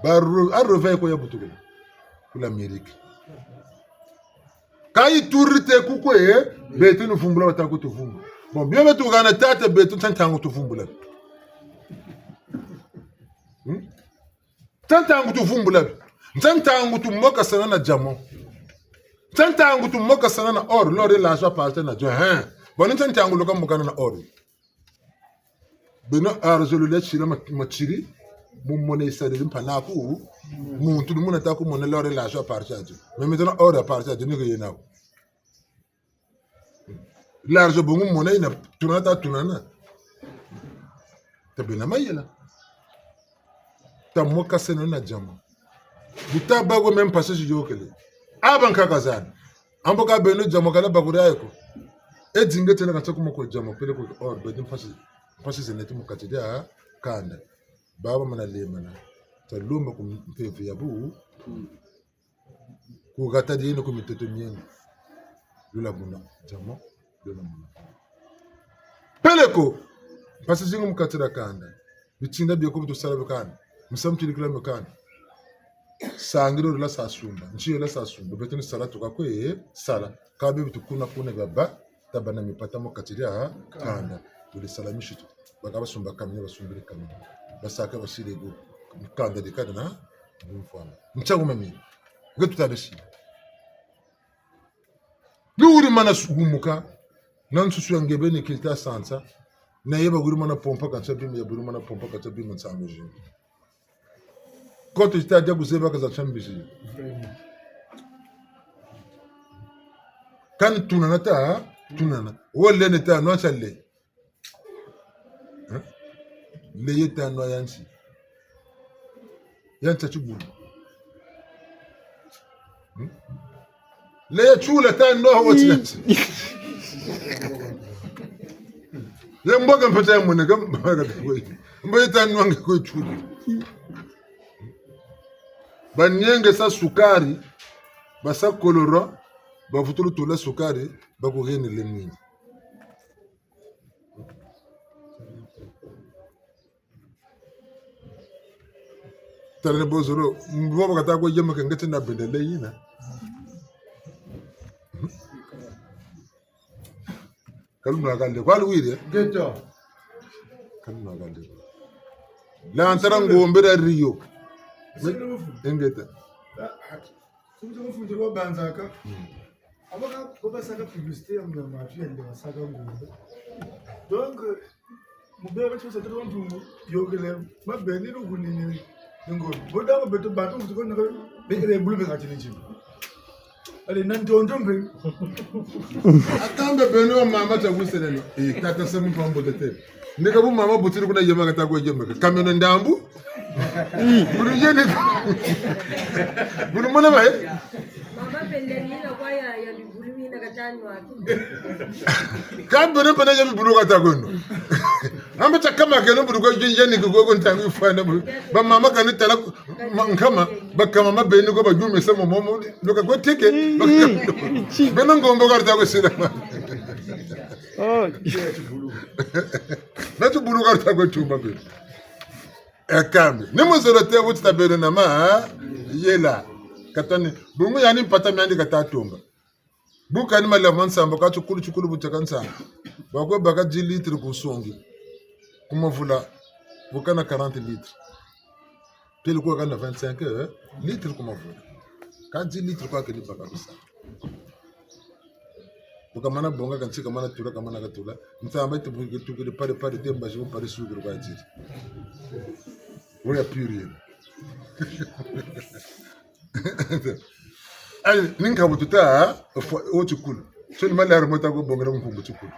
baro arrevey ko yabutuko kula Amerika kai turite kukwe betu no vumbula batakutu vumbu bon bien betu kana tata betu tantango tu vumbula tantango tu vumbula tantango tu moka sana na jamo tantango tu moka sana na or lore la so parte na jo hein bon tantango lo kam na or beno arzolo le chira machiri mumone sade mpanaku muntu muna taku mona lore la so parte ajo mais maintenant or parte ajo ni ko yena l'argent bongo mona ina tunana tabena mayela ta moka sana na jamo butabago même passage jokele abanka kazana amboka beno jamo kala bagura yako edingete na katako moko jamo pele ko or bedin fasi zenetu mukatida kanda baba mana lemana talomba kumpepe yabu kugata dino kumitoto miengo lula buna jamo lula buna peleko pasi zingu mukatira kanda bitsinda byo ko tusala bikanda musamtiri kula mukanda sangiro la sasumba nchiyo la sasumba betoni sala tukakwe sala kabe bitukuna kuna baba tabana mipata mukatira kanda ule salamishitu bakaba sumba kamye basumbire kamye basaka bashirego kanda dikada na mfano mchango mami ngetu tabeshi buri mana sugumuka nan susu ngebe ne kilta sansa na yeba guri mana pompa kan sabi me buri mana pompa kan sabi mun sango je koto sta jabu seba ka za chambishi kan tunana wolle ne ta no challe le yeta no yansi yanta chugulu le chula ta no hawati yansi yamboga mpata mun gam baga koy mboy ta no ngi koy chulu banyenge sa sukari basa kolora bafutulu tula sukari bakugeni lemini tare bozoro mboba kata ko yema ngati na bedele yina kalma galle kwalu wire geto kalma galle la antara ngombera riyo engeta Sumu fundi wa banzaka. Abaka ko basaka publicité ya mama tuyende basaka ngombe. Donc mubere cyo satero mpumu yogele mabeni rugunini ngombe. Boda ko beto batu ko na bekele bulu be ngati nchini. Ale nantonjo mbe. akambe beno mama ta guselelo tata samu pambo tete ndeka bu mama butiri kuna yema kata ko yema kameno ndambu bulu yene bulu mona bae mama pendelina kwa ya bibulu ina katanywa kambe ne pena yemi bulu kata ko no amba takama keno bulu ko yene ko ko ntangu fana ba mama kan tala nkama bakama mabeni ko bajume samo momo loka ko teke beno ngombo karta ko sira natu bulu karta ko tumba be ekambe nimuzorote wuti tabere na ma yela katani bungu yani mpata myandi katatomba buka ni mala vansamba ka chukulu butakansa bakwe baka 10 litres kusongi kumavula bukana 40 litres pele kwa kana 25 litres kumavula ka 10 litres kwa kili baka bisa buka mana bonga kan chika mana tura kamana katula mtamba tukile pare temba jibu pare suguru kwa jiri we are pure ay ninka bututa o chukulu so ni mala remota go bongera mfungu chukulu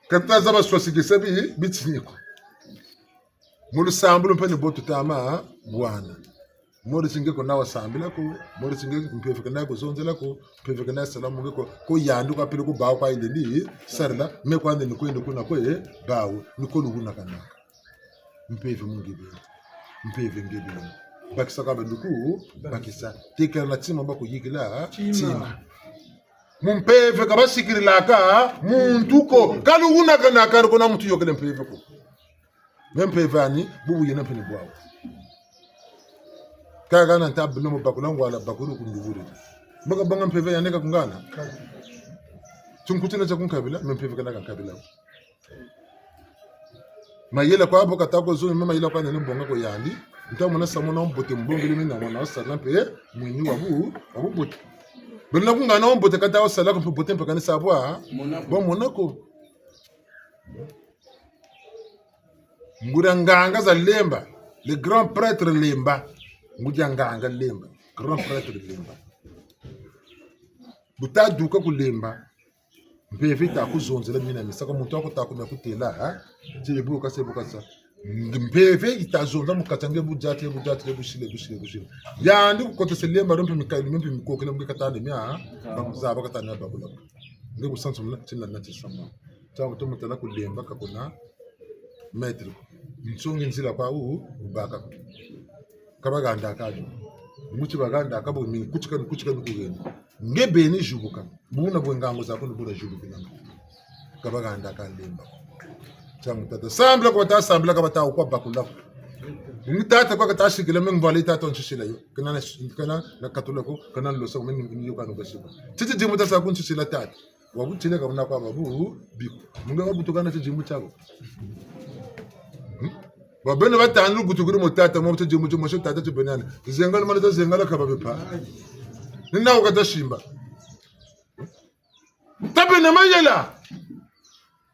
kata zaba swasike sabi bitinyiko mulu sambulu mpani botuta ama bwana mori singe ko nawa sambila ko mori singe mpefeka na ko zonzela ko mpefeka na salamu ngeko ko yandu ka pele ko bawo kwa ile ndi sarla me kwa ndeni ko ndo kuna ko bawo ni ko luguna kana mpefe mungibe mpefe ngebe bakisa ka banduku bakisa tekela na tima bako yigila tima mumpefe ka basikiri laka muntuko kaluguna kana kar ko na mutu yogele mpefe ko mpefe ani bubu yena pene bwawo kaga na tabu no bakulangu ala bakuru kunduburi maka banga mpeve yaneka kungana tunkutina cha kunkabila mpeve kana kankabila mayela kwa hapo katako zo mama ila kwa nene bonga ko yandi ntamona samona mbote mbongeli mina mwana osala pe mwini wabu bote bena kungana mbote kata osala ko bote mpaka ni sabwa bo monako nguranganga za lemba le grand prêtre lemba ngujanganga lemba grand prêtre lemba buta duka ku lemba mpefe ta kuzonzela mina misaka muntu akutaka kutela ha tile buka sebuka sa mpefe itazonza mukatange bujati bushile yandi kukote lemba rompe mikaili mpe mikokele mkatane mya bakuzaba katane babula ngebu sanso mna tinna nati sama tawo to mutana ku lemba kakuna maître Msongi nzila kwa ubaka. Kabaganda akajo. Muchi baganda akabo mi kuchika kugenda. Ngebe ni jubuka. Buna bwengango za kuno buna jubuka nanga. Kabaganda akalemba. Changu tata sambla kwa tata sambla kwa tata kwa bakula. Ngitata kwa tata shikile mengvali tata onchishila yo. Kana na katulako kana losa meni ngiyo kana bashiba. Titi jimu tata kunchishila tata. Wabuchile kabuna kwa babu biku. Munga wabutukana jimu chako. Babene batanu butukuri mutata mo tjimu tjo mosho tata tjo benana zengala mana tjo zengala kababe pa nina ukata shimba tabene mayela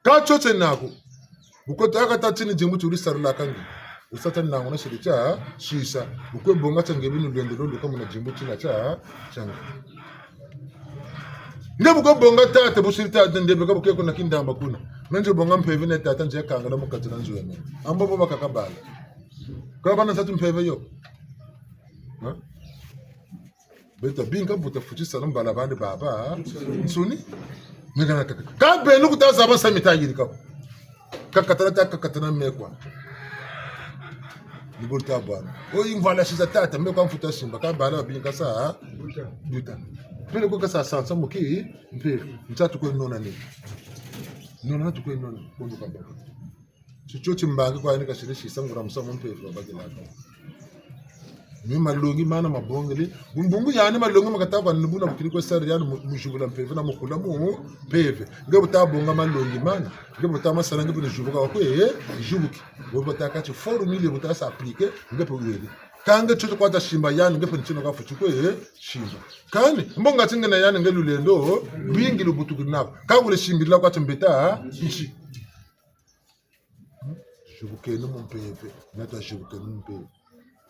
ka choche nako ukota akata tini jimu tjo risarula kangi usata nango na shiricha shisa ukwe bonga changebinu lwendo lolo kama na jimu tjina cha changa ndebo ko bonga tata busirita ndebe ko keko na kindamba kuna Menje bonga mpeve ne tata nje kangala mukatira nzuwe me. Ambo bo bakakabala. Kwa bana tatu mpeve yo. Ha? Beta binga buta fuji salam bala bande baba. Nsuni? Ngana kaka. Ka benu kutaza ba samita yiri ka. Kakatana mekwa. Nibulta bwana. O invala shiza tata mekwa mfuta simba ka bala binga sa buta. Pele ko kasa sa muki mpeve. Mtatu ko nona ni. Nona tukwe nona kondo kabaka. Chuchochi mbangi kwa nika shirishi sangura msamo mpefu wabagi laka. Mimi malongi mana mabongeli. Bumbungu yani malongi makataba nubuna bukiri kwa sari yani mujubula mpefu na mukula mu peve. Ngebo tabonga malongi mana. Ngebo tama saranga bune jubuka wakwe jubuki. Ngebo takachi 4 million butasa aplike ngebo weli. Kange chocho kwa shimba yani ngepe nchino kwa fuchukwe shimba. Kani mbonga tingena yani ngelulendo bingi lubutukuri nako. Kagule shimbila kwa tembeta ishi. Shubukeni mpepe nata shubukeni mpepe.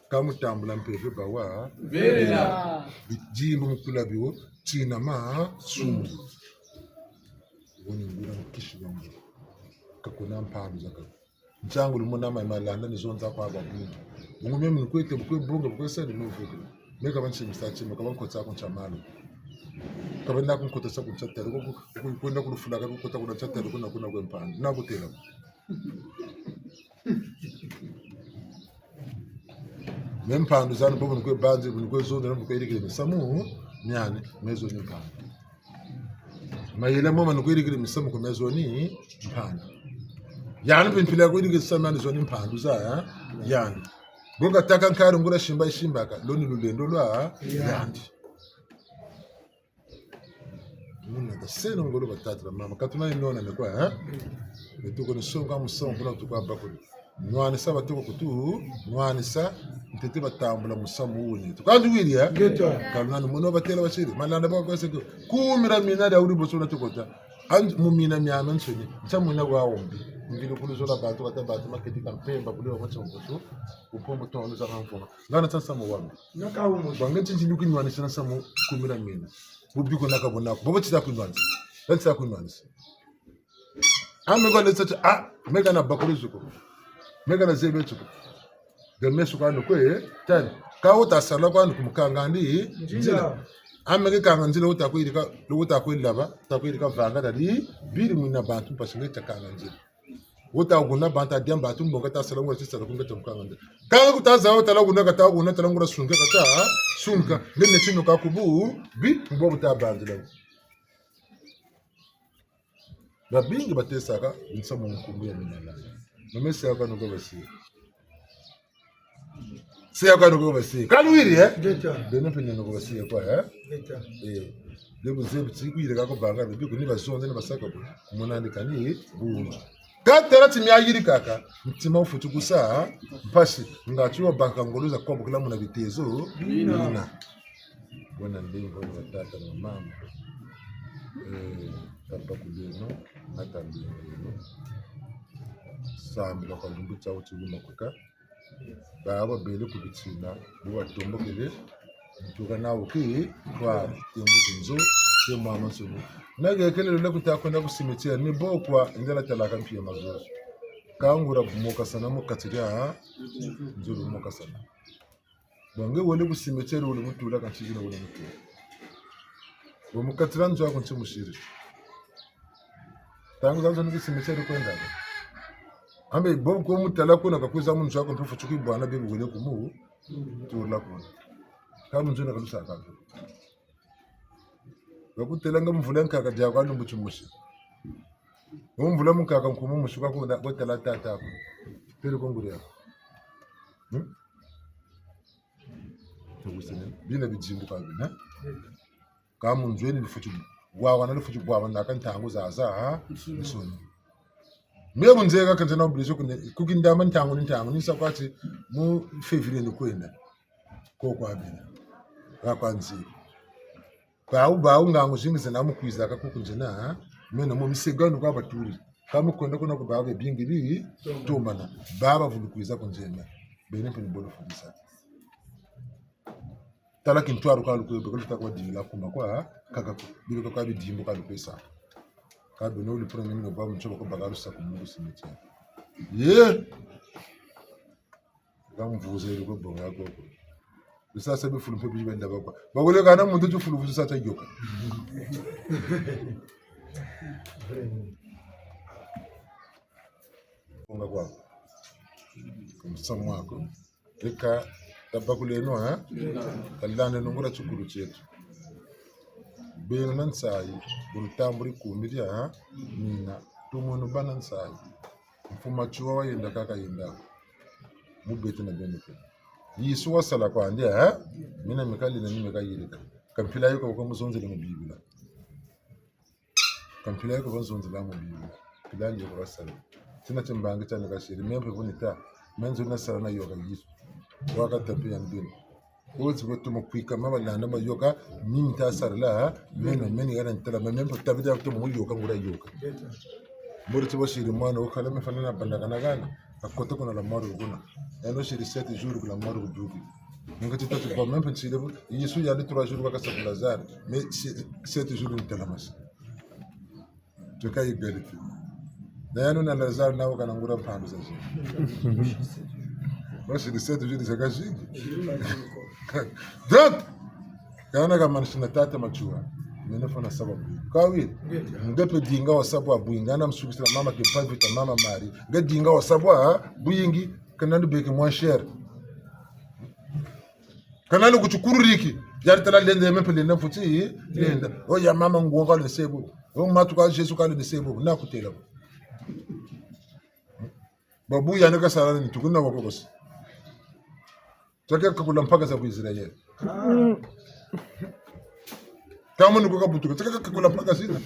Kamu tambula mpepe bawa Verila bijimbo mkula biwo china ma sumu. Woni ngura kishi wangu. Kakuna mpambu zaka. Mchangu lumona malanda nizonza kwa babu. Mungu mimi nikwete bukwe bonga bukwe sadi mvuke. Meka banchi msachi meka bankotsa ko chamalo. Kabenda kunkota sa kunchatero ko kwenda kulufulaka kunkota kuna chatero kuna kwempanda. Nakutela. Mempando zanu bobo nikwe banze nikwe zone nikwe irikile samu nyane mezo ni mpanda. Mayela mama nikwe irikile misamu ko mezo ni mpanda. Yani pinpila ko irikile samu ni zone mpanda za yani. Bonga taka nkaro ngura shimbaka loni lulendo lwa yandi. Muna da seno ngoro batatra mama katuna inona nekwa Metuko ni songa musonga kuna tukwa bakuri. Nwane sa batuko kutu nwane sa ntete batambula musamu wuni. Tukandi wiri ya kalunani muno batela bashiri malanda ba kwese ko kumira mina da uri bosona tukota mumina myano nsoni nchamuna kwa ombi ngilo kulizola bantu katabatu maketi kampemba kulewa kwa chongoso upombo tono za kamfona ngana tsansa mo wangu banga chinji nyukinywana sana samu kumira mina bubiko nakabonako bobo chita kunywanza letsa kunywanza amegwa letsa mega na bakurizuko mega na zebetuko demesu kwa nokwe tani ka utasala kwa kumukanga ndi njila amege kanga njila utakwirika utakwilaba takwirika vanga dali biri mwina bantu pasinge takanga njila utaguna banta diamba tumbonga tasala ngwa tsala kunga tumkanga ndi kanga kutaza utala guna kata guna tala ngura sunga kata sunka ngene chino ka kubu bi mbobu tabandila babingi batesaka nsamu nkungu ya minala nomesi aka nuko basi se aka nuko basi kalwiri deno penya nuko basi kwa debo zebu tsikwire kako banga bibi kuni bazonze ne basaka bo munandi kani bunga katera timyayiri kaka mtima ufutu gusa mpasi ngachiwa banka ngoluza kwa bukula muna bitezo nina bona ndingo batata na mama papa kuleno atambino sambi kwa lumbu chawo chibuma kuka baba bele kubitsina buwa tombokele ntuka nawo ki kwa timuzinzo yo mama sulu nagekele le kutakwenda kusimetiya ni bokwa indela talaka mpia mazuri kangura bumoka sana mukatiria nzuru moka sana bonge wole kusimetiya wole mutula kanchigina wole mutula bomukatira nzo akonche mushiri tangu zanzo niki simetiya kwenda ambe bon ko mutala ko na kakuza mun shako mpefu chuki bwana bibi wele kumu tu la ko kama nzuna kalusa ka bakutela ngamvulenka ka dia kwa lumbu chumushi umvula mukaka nkumu mushuka ko da botela tata ko pele ko ngure tugusene bina bijimbu ka bina kama nzweni lifuchu bwa na lifuchu bwa na kan tangu zaza soni me munzeka kanzana oblisho kukinda mantangu ni sakwati mu fevile ni kwenda ko kwa bina akwanzi ba ungango zingize namukwiza kakukunjena mena mu misegano kwa baturi kama kwenda kuna kubaga bingi bi tomana baba vulukwiza kunjena bene pene bolo fudisa tala kintwaru kwa lukwe bekoluta kwa dingila kuma kwa kaka bilo kwa bidimbo kwa lupesa ka bino uli prone ngo ba mchoba kwa bagarusa kumungu simiti ye gamvuze liko bonga kwa bisa sabe fulu pe bibe ndaba kwa bagole kana muntu tu fulu bisa ta yoka bonga kwa kumsamu wako eka tabakule no ha kalane nungura chukuru chetu beno nan sai burutamburi kumiria ha nina tumono banan sai mfuma chuwa yenda kaka yenda mubete na benefit yisu wasala kwa ndia mina mikali na nimeka yirika kampila yuko kwa muzonze le mubibula kampila yuko kwa muzonze la mubibula pilani yuko wasala tina timbanga tana kashiri mempe bonita menzo na sala na yoga yisu waka tapi yandini ozi wetu mkwika mama landa ma yoga nimta sarla meni garan tala mempe tabida to mu yoga ngura yoga muri tibo shiri mwana okala mefana banda kana gana akota kuna la moro kuna eno shiri 7 jours kula moro duki ngati tatu kwa mempe tsile yisu ya 3 jours waka sa lazar mais 7 jours ni talamas to kai galiti nayano na lazar nawo kana ngura mpando zaje basi ni 7 jours zakashi donc kana kama nishina tata machua menefona sababu kawi ngepe dinga wa sabu abuinga na msukisira mama ke pavita mama mari nge dinga wa sabu buyingi kanandu beke moins cher kanandu kuchukururiki yari tala lende mepe lende futi lenda o ya mama ngonga le sebo o matuka Jesu kale le sebo na kutela babu ya neka sarana ni tukuna wakokosi taka kula mpaka za Israeli kama niko kabutuka taka kula mpaka sina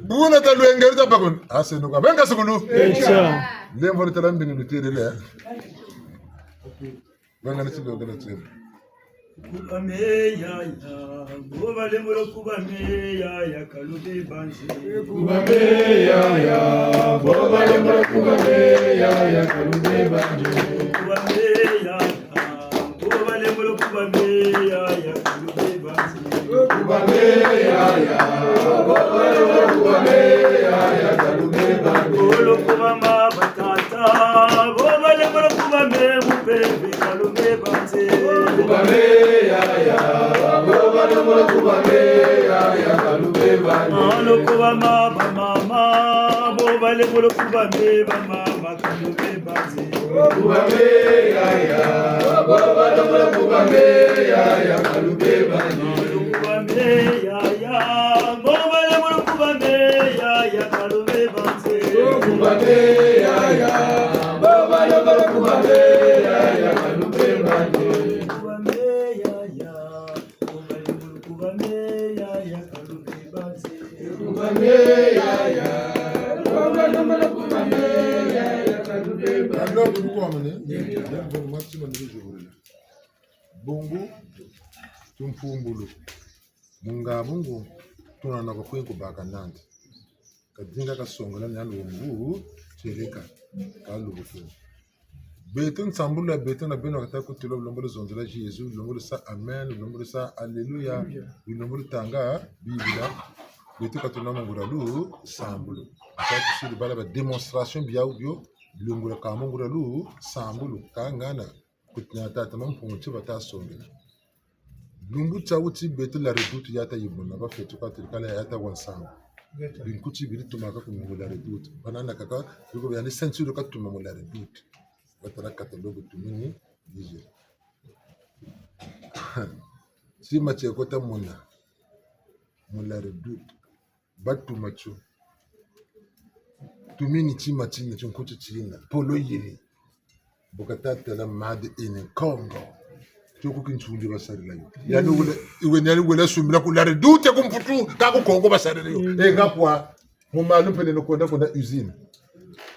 buna talwengereza pakon ase nuka benga sukulu echa lembo litalambi ni lutirele benga nisigo ngala tsema kubameya ya goba lembo kubameya ya kalute banzi kubameya ya goba lembo kubameya ya kalute banzi kubameya goba lembo kubameya ya kalute banzi kubameya ya goba lembo kubameya ya kalute banzi olo kubama batata goba lembo kubameya mupepe kalute banzi kubameya ya goba lembo kubameya ya kalute banzi olo kubama mama goba lembo kubameya mama kalute banzi kubameya ya goba lembo kubameya ya kalute banzi kubameya ya goba lembo kubameya ya kalute banzi kubameya ya goba lembo kubameya ya kalute banzi kubameya ya goba lembo kubameya ya kalute banzi kubameya ya goba lembo kubameya ya kalute banzi ando buko amane yambo maximum ni jobule bongo tumfumbulu mungu tunana kwa kwenko baka nandi kadinga kasongola nyalo mungu chereka kalubufu beton sambula beton na beno kata kutilo lombolo zonzela Jésus lombolo sa amen lombolo sa alléluia lombolo tanga biblia beton katuna mangura lu sambulu ça c'est bala ba démonstration bio lombolo ka mangura lu sambulu kangana kutnya tata mampunchi bata songela lumbu chawuti beton la redoute yata yibuna ba fetu ka tilkala yata wansanga binkuchi biri tumaka kumula redut banana kaka yuko yani censure ka tumamula redut batara catalogue tumini dije si mache kota mula redut batu machu tumini chima china chunkuchi china polo yini bokata la mad in Congo choko kinchunje basari layo yani iwe nyali wala sumira kula redut ya kumputu ka ku Congo basari layo ngapwa mu malu pele no konda usine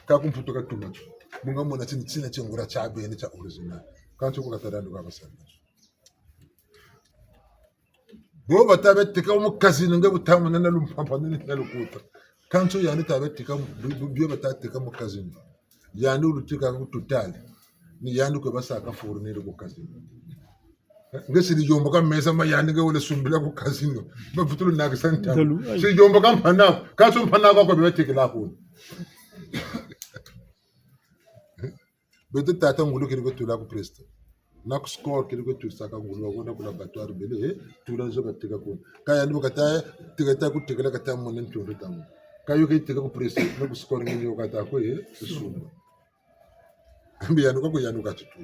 ka kumputu ka tumacho munga mona china chengura cha bene cha original ka choko katarando ka basari bo batabe tika mu kazini ngabu tamana na lumpampa ni na lukuta kancho yani tabe tika bio batabe tika mu kazini yani urutika ku total ni yani ko basaka fournir ku kazini ngesi di jombo kam mesa ma yani ngawle sumbila ku kazini ba futulu na santa si jombo kam pana kancho pana ko be tikila ku bete tata ngulu kiri ko tula ku presto nak score kiri ko tursaka ngulu ko na kula batwar bele tula zo batika ko kaya ndo kata tigata ku tigala kata monen to ritamu kayo kay tiga ko presto no ku score ngi yo kata ko sumu ambi yanu ko yanu ka tutu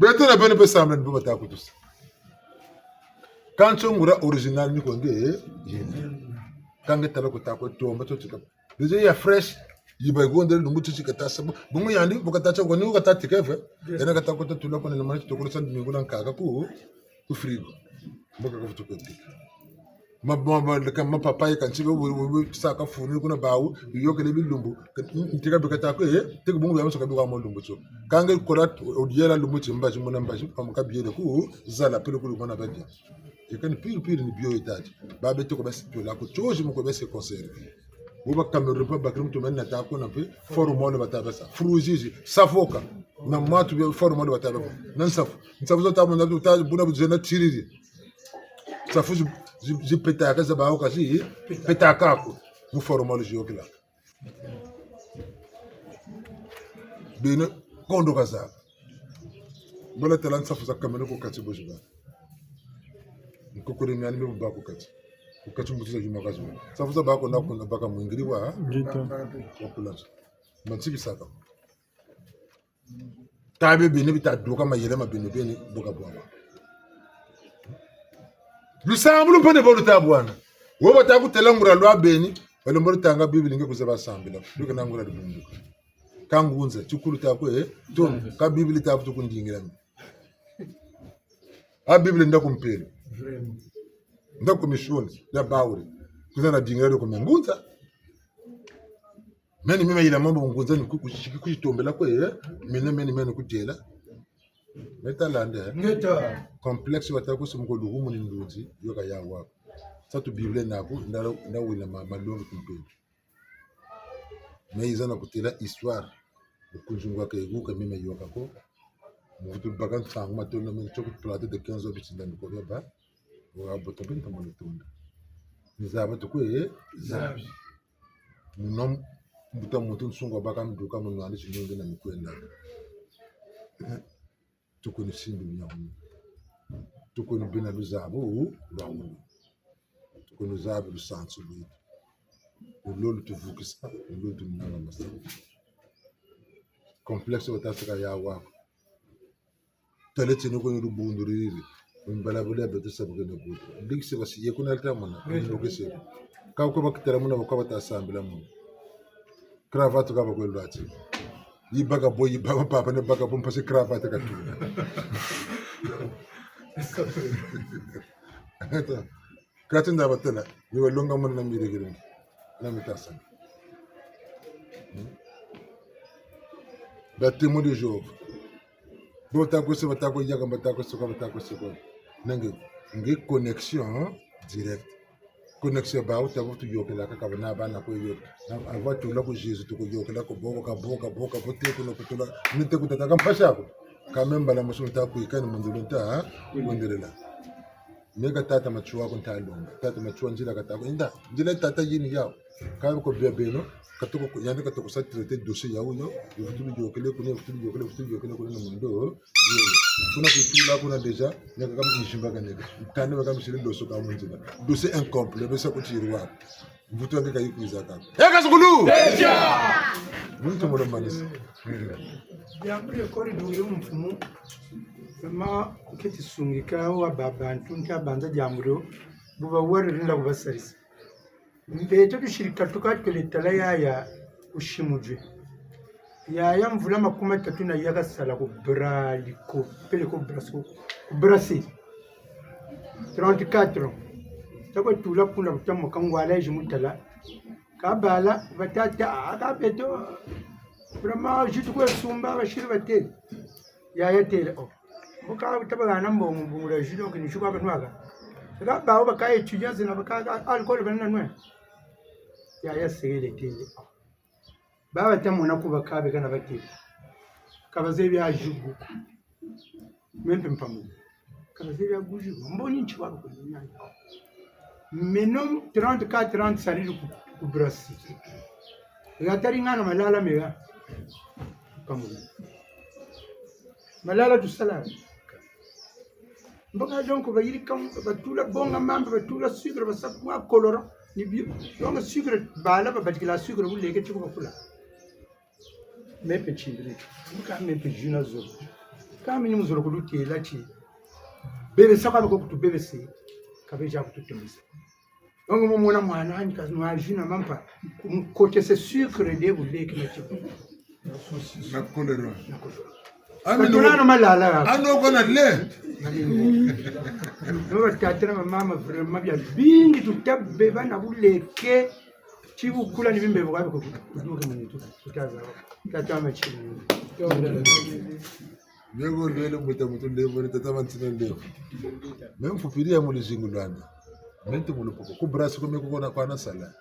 bete na bene pe samlen bu bata ko tus kancho ngura original ni ko nge kange tala ko ta ko to mbato tika deje ya fresh yiba gonde lungu tuchikata sabu bungu yandi bukatacha ko ni ukata tikefe ena kata ko tula ko ni mali to ko san mingula kaka ku frigo mboka ko tuko tika mabomba de kam papa kan chibe wo saka funu kuna bawu yokele bi lumbu tika bukata ko tika bungu yamuso ka bi wa mo lumbu cho kange korat odiela lumbu chimba chimuna mbaji pamuka biele ku zala pele ku bona badi yekan pire ni bio itati babe to ko basi to la ko choji mo ko basi conserve Uba Cameroon pa bakrim to menna ta ko na pe forum mo bata basa frujizi safoka na matu be forum mo bata basa nan safu zo ta mo na ta buna bu zena tiriri safu ji peta ka za ba ko si peta ka ko mu forum mo jo kila bene kondo ka za bola talan safu za Cameroon ko kati bojuba ko ko ni ani be ba ko kati ukachumbuza jumakazo safuza bako na kuna baka mwingiriwa wakulazo mantibi saka tabe bene bitaduka mayele mabene bene boka bwana lusamulu pone bolu tabwana wo batakutela ngura lwa beni bale mbolo tanga bibili nge kuzeba sambila duka nangura dibundu kangunze chukulu takwe ton ka bibili takutu kundingira a bibili ndakumpelo ndako mishoni ya bauri kuzana dingero ko mengunza meni mima ila mambo ngunza ni kushitombela ko meni kutela meta lande ngeta complexe watako sumko lugumu ni nduzi yoka yawa satu bible nako nda wila malongo kumpeni meizana kutela histoire kunjungwa ka iguka mima yoka ko mutu bagan sang matona men choko plate de 15 bitsinda ko ba wa boto binta mo tunda nizaba to ko zabi munom buta mutun sungo baka mduka mo nani chinyonge na mikwenda tukuni simbi nyamu tukuni bina luzabu lwamu tukuni zabu lusansu lu ulolu tuvukisa ulolu tunanga masa complexe watasika ya wako taleti nuko rubunduriri mbala bula beto sabuke no buto ndikse basi yekuna alta mona ndokese ka ko bakitara mona ko bata sambila mo cravate ka bakwe lwati yibaga boyi baba papa ne baga bom pase cravate ka tuna eta katinda batela ni walonga mona mire gere na mitasa batemo de jour bota ko se bata ko yaga bata ko soko nange nge connexion direct connexion ba uta ko yokela ka bana bana ko yo ava to la ko Jesus to ko yokela ko boka bote ko no kutula nite ko tata kampasha ko kamemba la musunta ko ikani mundulunta wendelela mega tata machua ko ntalonga tata machua njila katako inda njila tata yini yao ka ko bebeno katoko yani katoko sa traiter dossier ya uyo vitu jokele kuna vitu jokele kuna mundo kuna kutula kuna deja nyaka kama kishimba kanega tande kama shiri dossier kama munzina dossier incomplet besa kutirwa mvuto ngeka yikuiza kama kasukulu deja muntu mulombanisa Biambure kori duri mfumu ma kiti sungika wa babantu ntabanza jamuro buba warinda kubasarisa mbeto dushirika tukatweleta yaya ushimuje yaya mvula 30 na yagasala ku braliko pele ku braso ku brasi 34 tako tula kuna butamu kangwala jimutala kabala batata akabeto vraiment jitu ko sumba bashiri bateli yaya tele o muka tabagana mbongo mbungura jido kini shuka kanwaga ga bawo bakaye tujaze na bakaga alcohol banana nwe yaya segele tele baba tamuna kuba kabe kana bateli kabaze bya jugu mempe mpamu kabaze bya guju mboni nchiwa ko nyanya menom 34 saliru ku brasi yatari ngana malala mega pamu malala du sala mboka jonko bayiri kam batula bonga mamba batula sucre basakwa koloro ni bio donc sucre bala batikila sucre buleke chuko kula mepe chindri mboka mepe juna zo kama ni muzoro kudutela chi bebe sakaba ko kutubebe se kabeja kututumisa donc mumona mwana ani kazwa juna mampa côté c'est sucre de buleke na chuko na kolero Ano malala ano kona le no tatira mama vraiment bien bingi tutabbe bana buleke chibu kula ni bimbe bwabe ko kuduka mnitu tutaza tatama chini Yego lelo mutu lebo ni tata mantina lebo même fupiria mu lizingulana mente mu lupoko ku braso ko meko kona kwana sala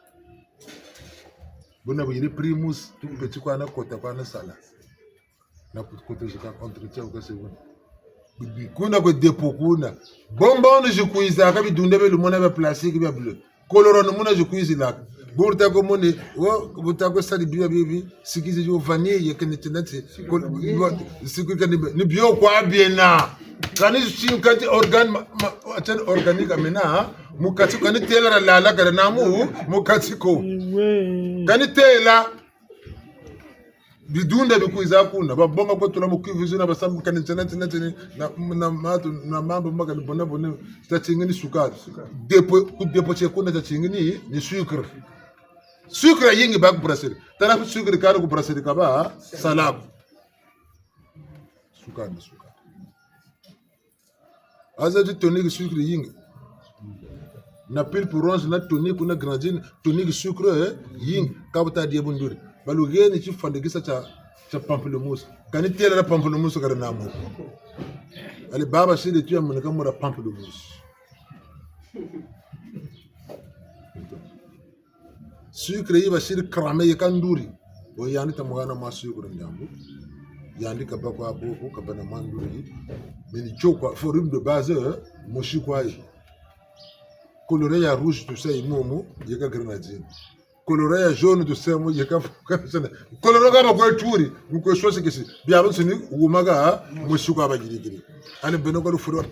bona buyiri primus tu petit kwana kota kwana sala na kutozika entretien ko sebona kuna ko depo kuna bomba ono jikuiza ka bidunde be lumona be plastique be bleu coloro no mona jikuiza la burta ko moni wo buta ko sali bibi sikizi jo vanille kene tenate siku kane ni bio kwa biena kani sim kati organ atan organique amena mukati kani tela la gara namu mukati ko kani tela bidunda bikuiza kuna babonga ko tula mukivizina basamu kani tenate na matu na mambo maka bona bona tachingini sukari depo che kuna tachingini ni sucre yingi bag brasserie tana sucre karo ku brasserie kaba salab sukari azaji tonique sucre yingi na pile pour orange na tonique na granadine tonique sucre yingi kabata die bunduri balugeni ci fandegisa cha pamplemousse kani tela pamplemousse gara namu ali baba shiri tu amana kamura pamplemousse sucre yi bashir krame yakanduri o yani tamugana ma sucre ndambu yani kabakwa boko kabana manduri meni chokwa forum de base moshi kwai coloré ya rouge tout ça imomo yaka grenadine coloré ya jaune tout ça mo yaka kana coloré ga bakwa turi ko chose kesi biya sini umaga moshi kwa bagirigiri ale beno ko furo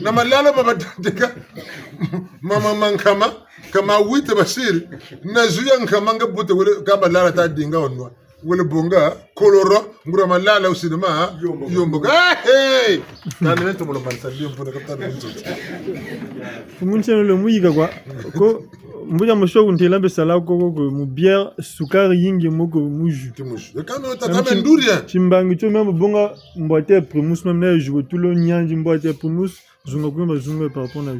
na malala babadeka mama mankama kama wite bashir na zuya nkama ngabuta wele kama lala ta dinga onwa wele bonga koloro ngura malala usinema yombo hey kana neto mulo mansadio mpona kaptana nzo Fumuncheno le muyiga kwa ko mbuja mshoku ntela besala ko mu bière sukari yingi moko muju timuju kama tatame nduria chimbangi cho même bonga mboite primus même na jouer tout le nyanji mboite primus zunga kwa zunga par rapport na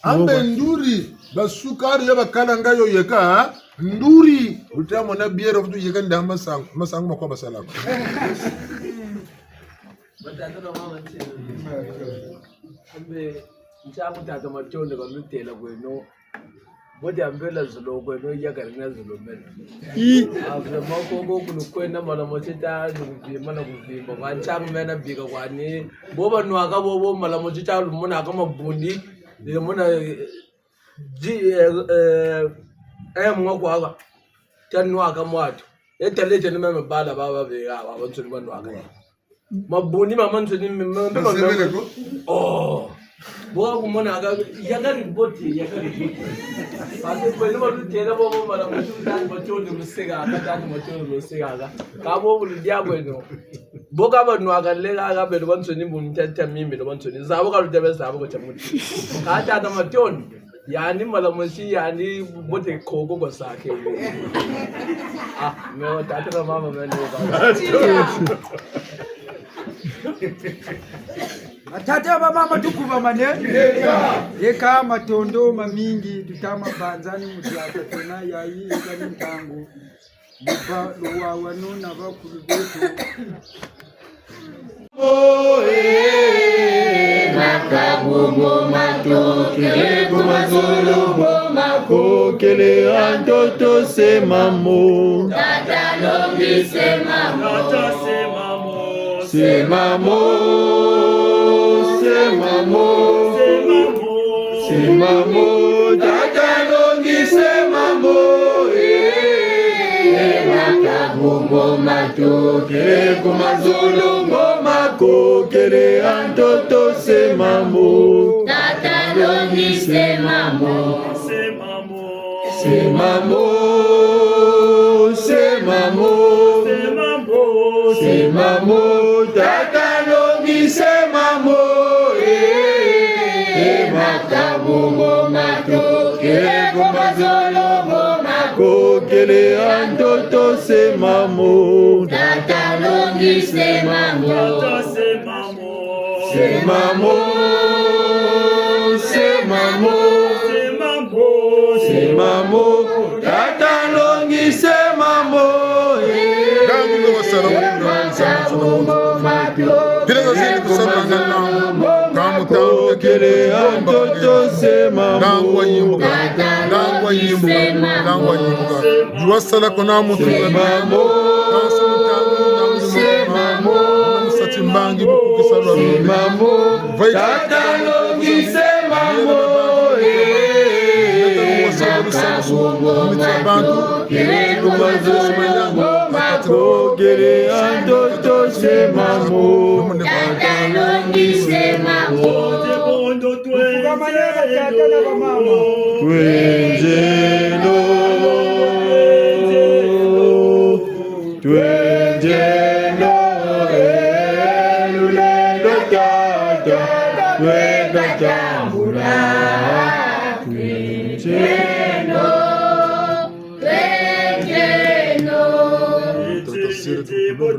ambe nduri basukari yabakala ngayo yeka nduri utamo na bière futu yeka ndamba masangu makwa basala batata mama ambe nchamu tata matonde kwa lutela kweno bodi ambela zulo kweno yakarina zulo mena after mako kuno kwena mala mochita mana kuvimba kwa nchamu mena bika kwani boba nwaka bobo mala mochita lumona kama bundi mona ji mwako aga tanwaka mwatu etalete ni meme bala baba be abatsoni banwaka mabuni mamantsoni meme oh boa kumona aga yakari boti ate kwele balutela bobo mara mutunda bachondo musega akatatu bachondo musega kabo buludia kweno boka banwaka lega aga be bansoni munitata mimi bansoni zabo kalutebe zabo ko chamuti kata ta matondo yani malamushi yani bote koko ko sake me tata mama mene Atata mama tukuva mane eka matondo mamingi tutama banzani mutiaka tena yayi ikani mtango muba luwa wanona bakulu betu makabumo matoke kumazulumo makokele antoto semamo tata longi semamo tata semamo semamo tata longi semamo makabumo matoke kumazulumo makokele antoto semamo tata longi semamo tata longi semamo makabumo matoke kumazulumo makokele antoto semamo tata longi semamo tata longi semamo makokele antoto semamo Juwasala kona mutu Satimbangi bukukisalwa tata longi semamo makokele antoto semamo tata longi semamo Twenjelo elulelo tata wega tambula twenjelo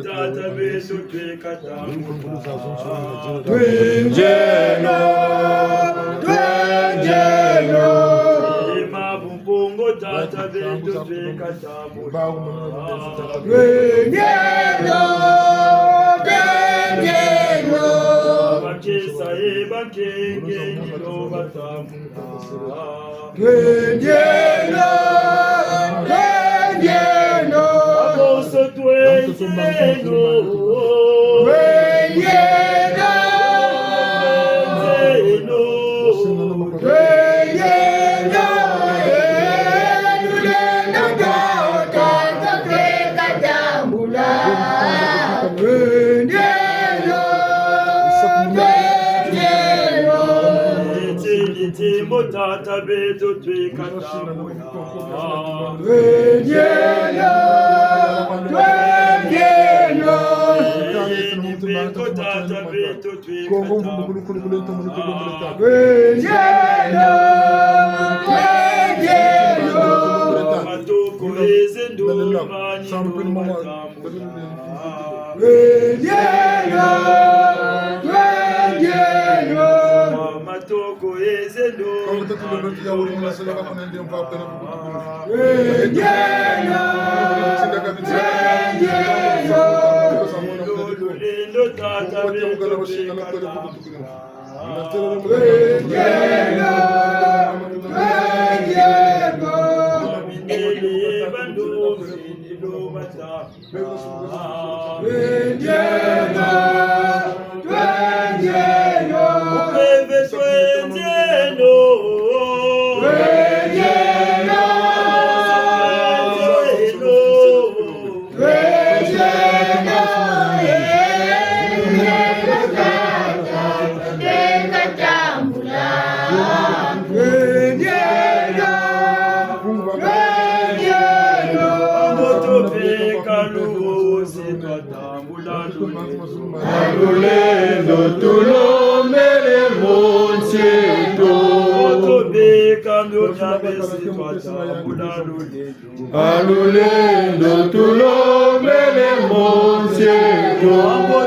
tata beso twenjelo mabumpungo tata beso bakesa bakenge nilo batamula aboso twenjelo tata beto twekatambula tata beto matoko matoko ezendo tata luhosi twatambula alulendo tulomele moncheto tobeka myotabesi twatambula lulendo alulendo tulomele moncheto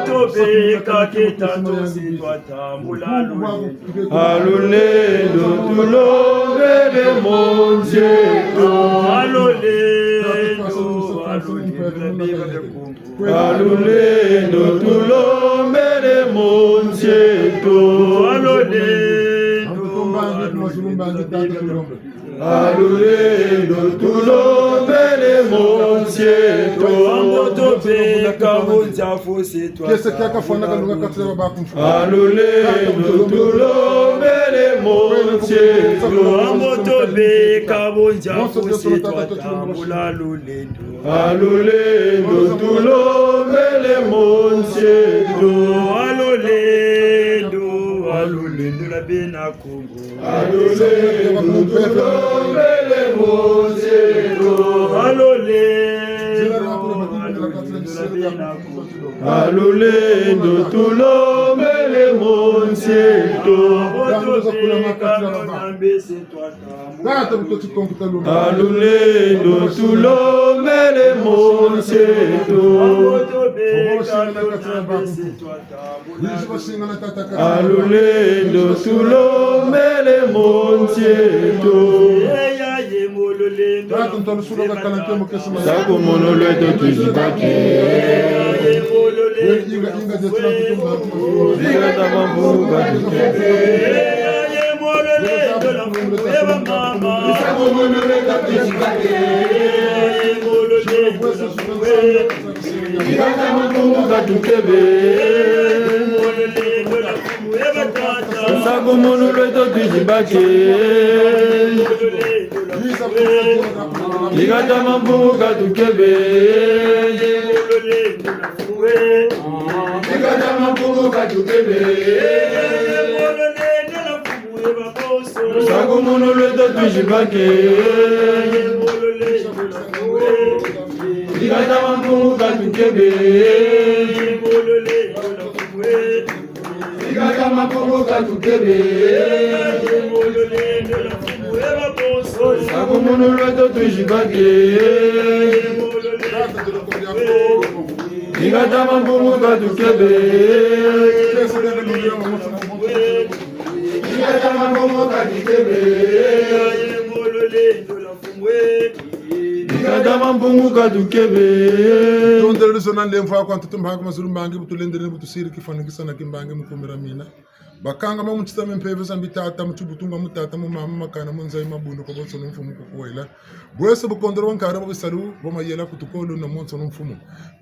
tobeka ketatosi twatambula lulendo alulendo tulomele moncheto alulendo tulomele moncheto alulendo tulomele moncheto tobeka munjafusi alulendo tulomele moncheto tobeka munjafusi twatambula lulendo alulendo tulomele moncheto alulendo labena Kongo alulendo tulomele moncheto alulendo tulomele moncheto alulendo tulomele moncheto alulendo tulomele moncheto sako mono lweto tuzibake zikata mambuka tukebe zikata mambuka tukebe sako mono lweto tuzibake zikata mambuka tukebe zikata mambuka tukebe sako mono lweto tuzibake zikata mambuka tukebe zikata mambuka tukebe sako mono lweto tuzibake zikata mambuka tukebe zikata mambuka tukebe zikata mambuka tukebe tondele sona lemfa kwa tutumba mazuru mbangi butulendele butusiri kifanikisa na kimbangi mukomera mina bakanga mamuchita mempeve sambitata muchubutunga mutata mumama makana munzai mabundo kwa bonso mfumu kukwela bwese bukondoro wankara bobisalu bomayela kutukolo na monso mfumu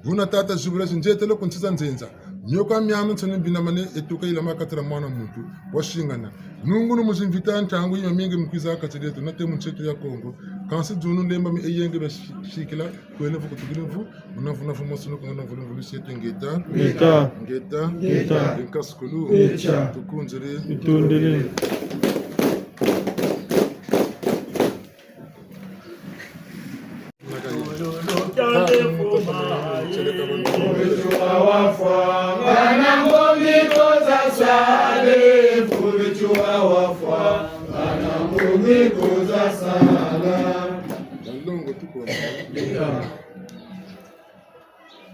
buna tata jubira njetelo kuntsiza nzenza nyoka myama nsone binamane etuka ila makatra mwana muntu washingana nungu no muzimvita ntangu yima mingi mkwiza akatileto na temu nchetu ya Kongo kansi dunu lemba mi eyenge bashikila kwele fuku tugilimfu unavuna fumo sunu kuna vulu vulu setu ngeta ngeta nkasukulu tukunzire itondele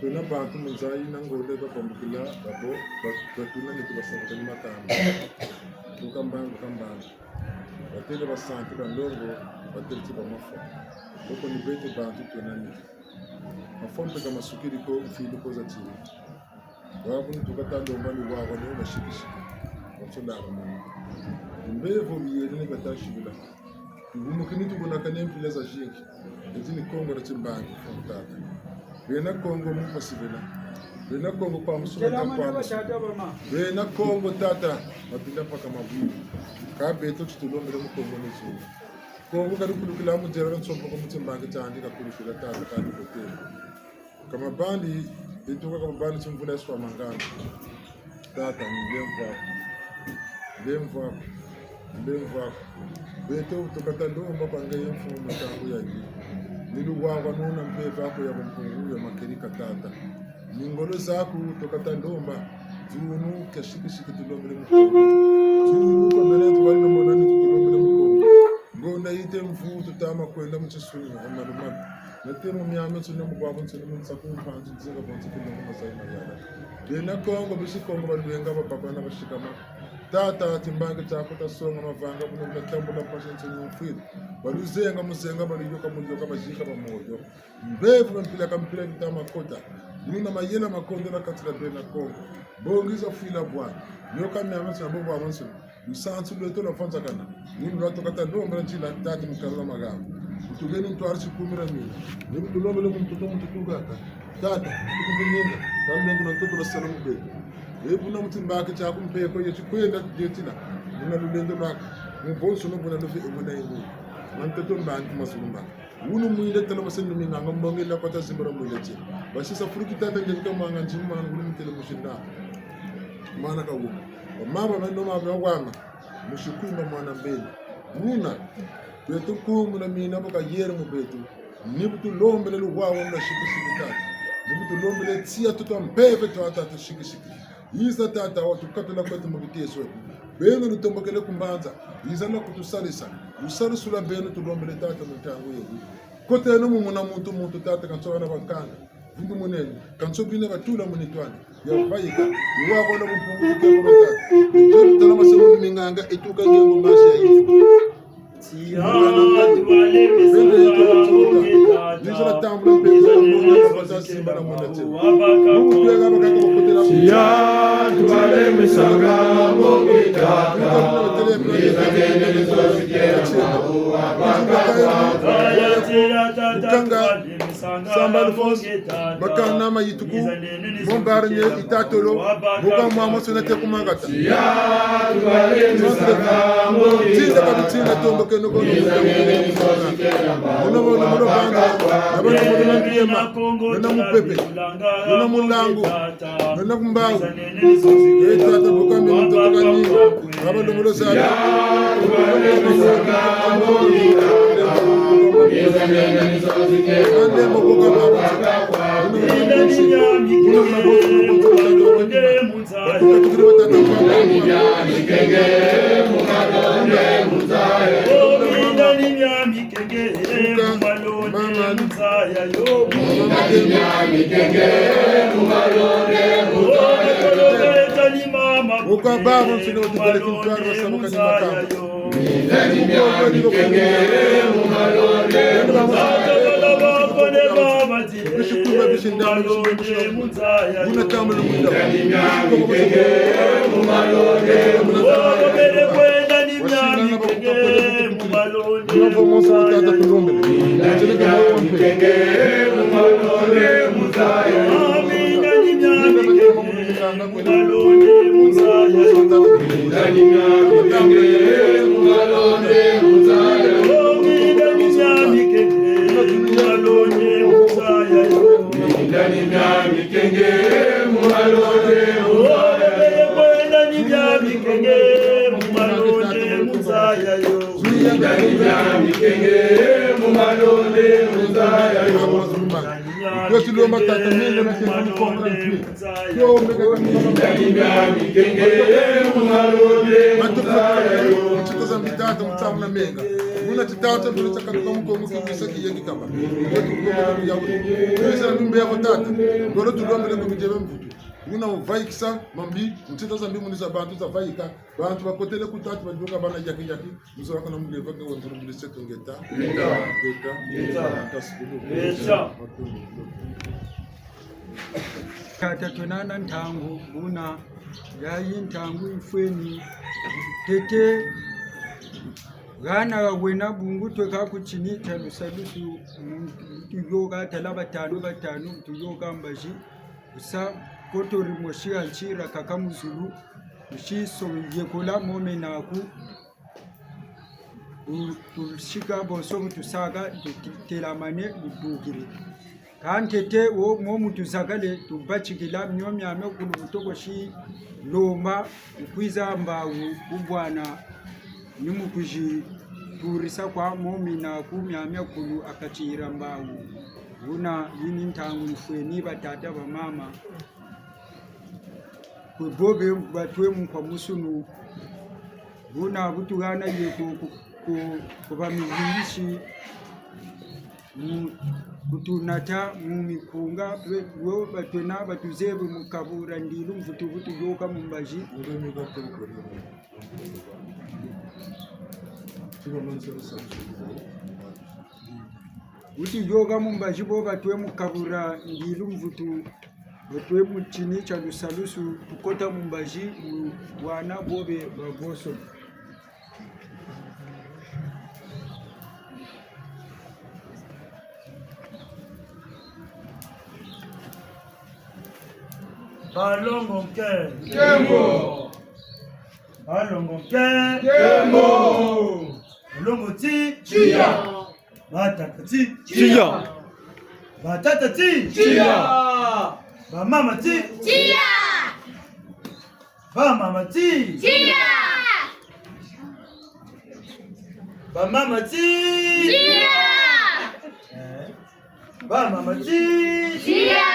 tuna bantu muzai nangole ka pambukila babo batuna ni tubasanga ni makamba tukambanga batele basanti bandongo batele tibamafa boko ni bete bantu tunani mafompe kama sukiri ko fili ko za chini wabu tukatando mbani wabo ni bashikishi wachola mwana mbevo yele ni batashibula ngumukini tubona kanempile za jinki ezini Kongo ratsimbangi fomtata bena Kongo mupasibela bena Kongo kwa musumata kwa bena Kongo tata mapinda paka mabuyu ka beto tutulomere mu Kongo nezu Kongo kari kulukila mu jera nsompo ko mutsimbangi cyandi ka kulukila tata kandi hotel kama bandi bituka kama bandi chimvula swa mangana tata ndemva beto tukata ndumba kwa ngaye mfumo tangu yaji niluwawa nuna mpeva ako ya kumpungu ya makerika tata ningolo zaku tokata ndomba zunu kashikishiki tulombele mkongo zunu kwa mbele tuwali na monani tulombele mkongo ngona ite mfu tutama kwenda mchisuni amalumani natemu miyame tuna mugwabo tuna mutsaku mpanzu nzinga bonzi kuna masai mayala dena kongo bishi kongo baluenga bapapa na bashikama tata timbange chako tasonga mavanga kuno mnatambula pashense nyufiri baluzenga muzenga baliyoka mulyoka bashika bamoyo mbevu mpila kampila vitama kota nuna mayela makondo na katila bena kongo bongiza fila bwana nyoka miyame tuna bobo amonsu usansu leto la fanza kana nunu rato kata ndomba njila tati mkalala magamu utugeni mtu arsi kumira mina nibu tulomele mtuto mtutugaka tata tukumbinyenga kalengu na mtoto la salamu betu ebu na mtimbake chako mpeko yetu kwenda jetina nuna lulendo lako mbonso no bona lofi ebona yingu mantoto mbantu masulumba unu muinde tala masenu minga ngambonge la kota zimbara muileche basisa furuki tata ngeka manga njimu manga ngulu mtele mushinda mana ka wo mama bando mama wanga mushukuma mwana mbele nuna betu kumu na mina boka yere mu betu nibutu lombele lu wawo na shikishiki tata nibutu lombele tia tuto mpeve to atata shikishiki Iza tata watu katula kwetu mubiteso beno lutombokele kumbanza iza na kutusalisa usalisula beno tulombele tata mutangu yebu kote no mumuna muntu tata kanso na bakanga vindu munene kanso bine batula munitwana ya vayika uwa bona kumpungu ke ko tata nje tala masemo minganga etuka ngengo masi ya ifu Makanama yituku bombarne itatolo muka mama sonate kumangata tinda kabitinda tombo keno kono muno muno banga abana muno ndiyema nona mupepe nona mulangu nona kumbangu etata bukambe mtoka nyingi abana muno sana Una vaiksa mambi mtita zambi munisa bantu za vaika bantu bakotele kutatu bajuka bana yaki muso kana mleva ke wonzuru mulise tungeta tata tunana ntangu buna yayi ntangu ifweni tete gana wena bungu tweka kuchinita lusalusu yoga talaba tanu tuyoga mbaji usa kotori moshi alchira kakamuzulu ushi sonyekola momenaku ushika bonso mutusaga telamane udugiri kantete wo momutuzagale tubachikila myomyame kulubutokoshi loma ukwiza mbawu ubwana nimukuji kuturisa kwa momi na kumyamya kulu akachira mbawu una yini ntangu nifweni batata ba mama kubobe batwe mu kwa musunu una butugana ye ku bamizilishi kutunata mu mikunga wo batwe na batuzebe mu kabura ndilu mvutu yoka mu mbaji Uti yoga mumbaji bo batwe mukabura ndilu mvutu batwe muchini cha lusalusu tukota mumbaji wana bobe baboso Balongo ke Kembo Balongo ke Kembo Balongo ti Chia Batata ti Chia. Batata ti Chia Bamama ti Chia! Bamama ti Chia! Bamama ti Chia! Bamama ti Chia!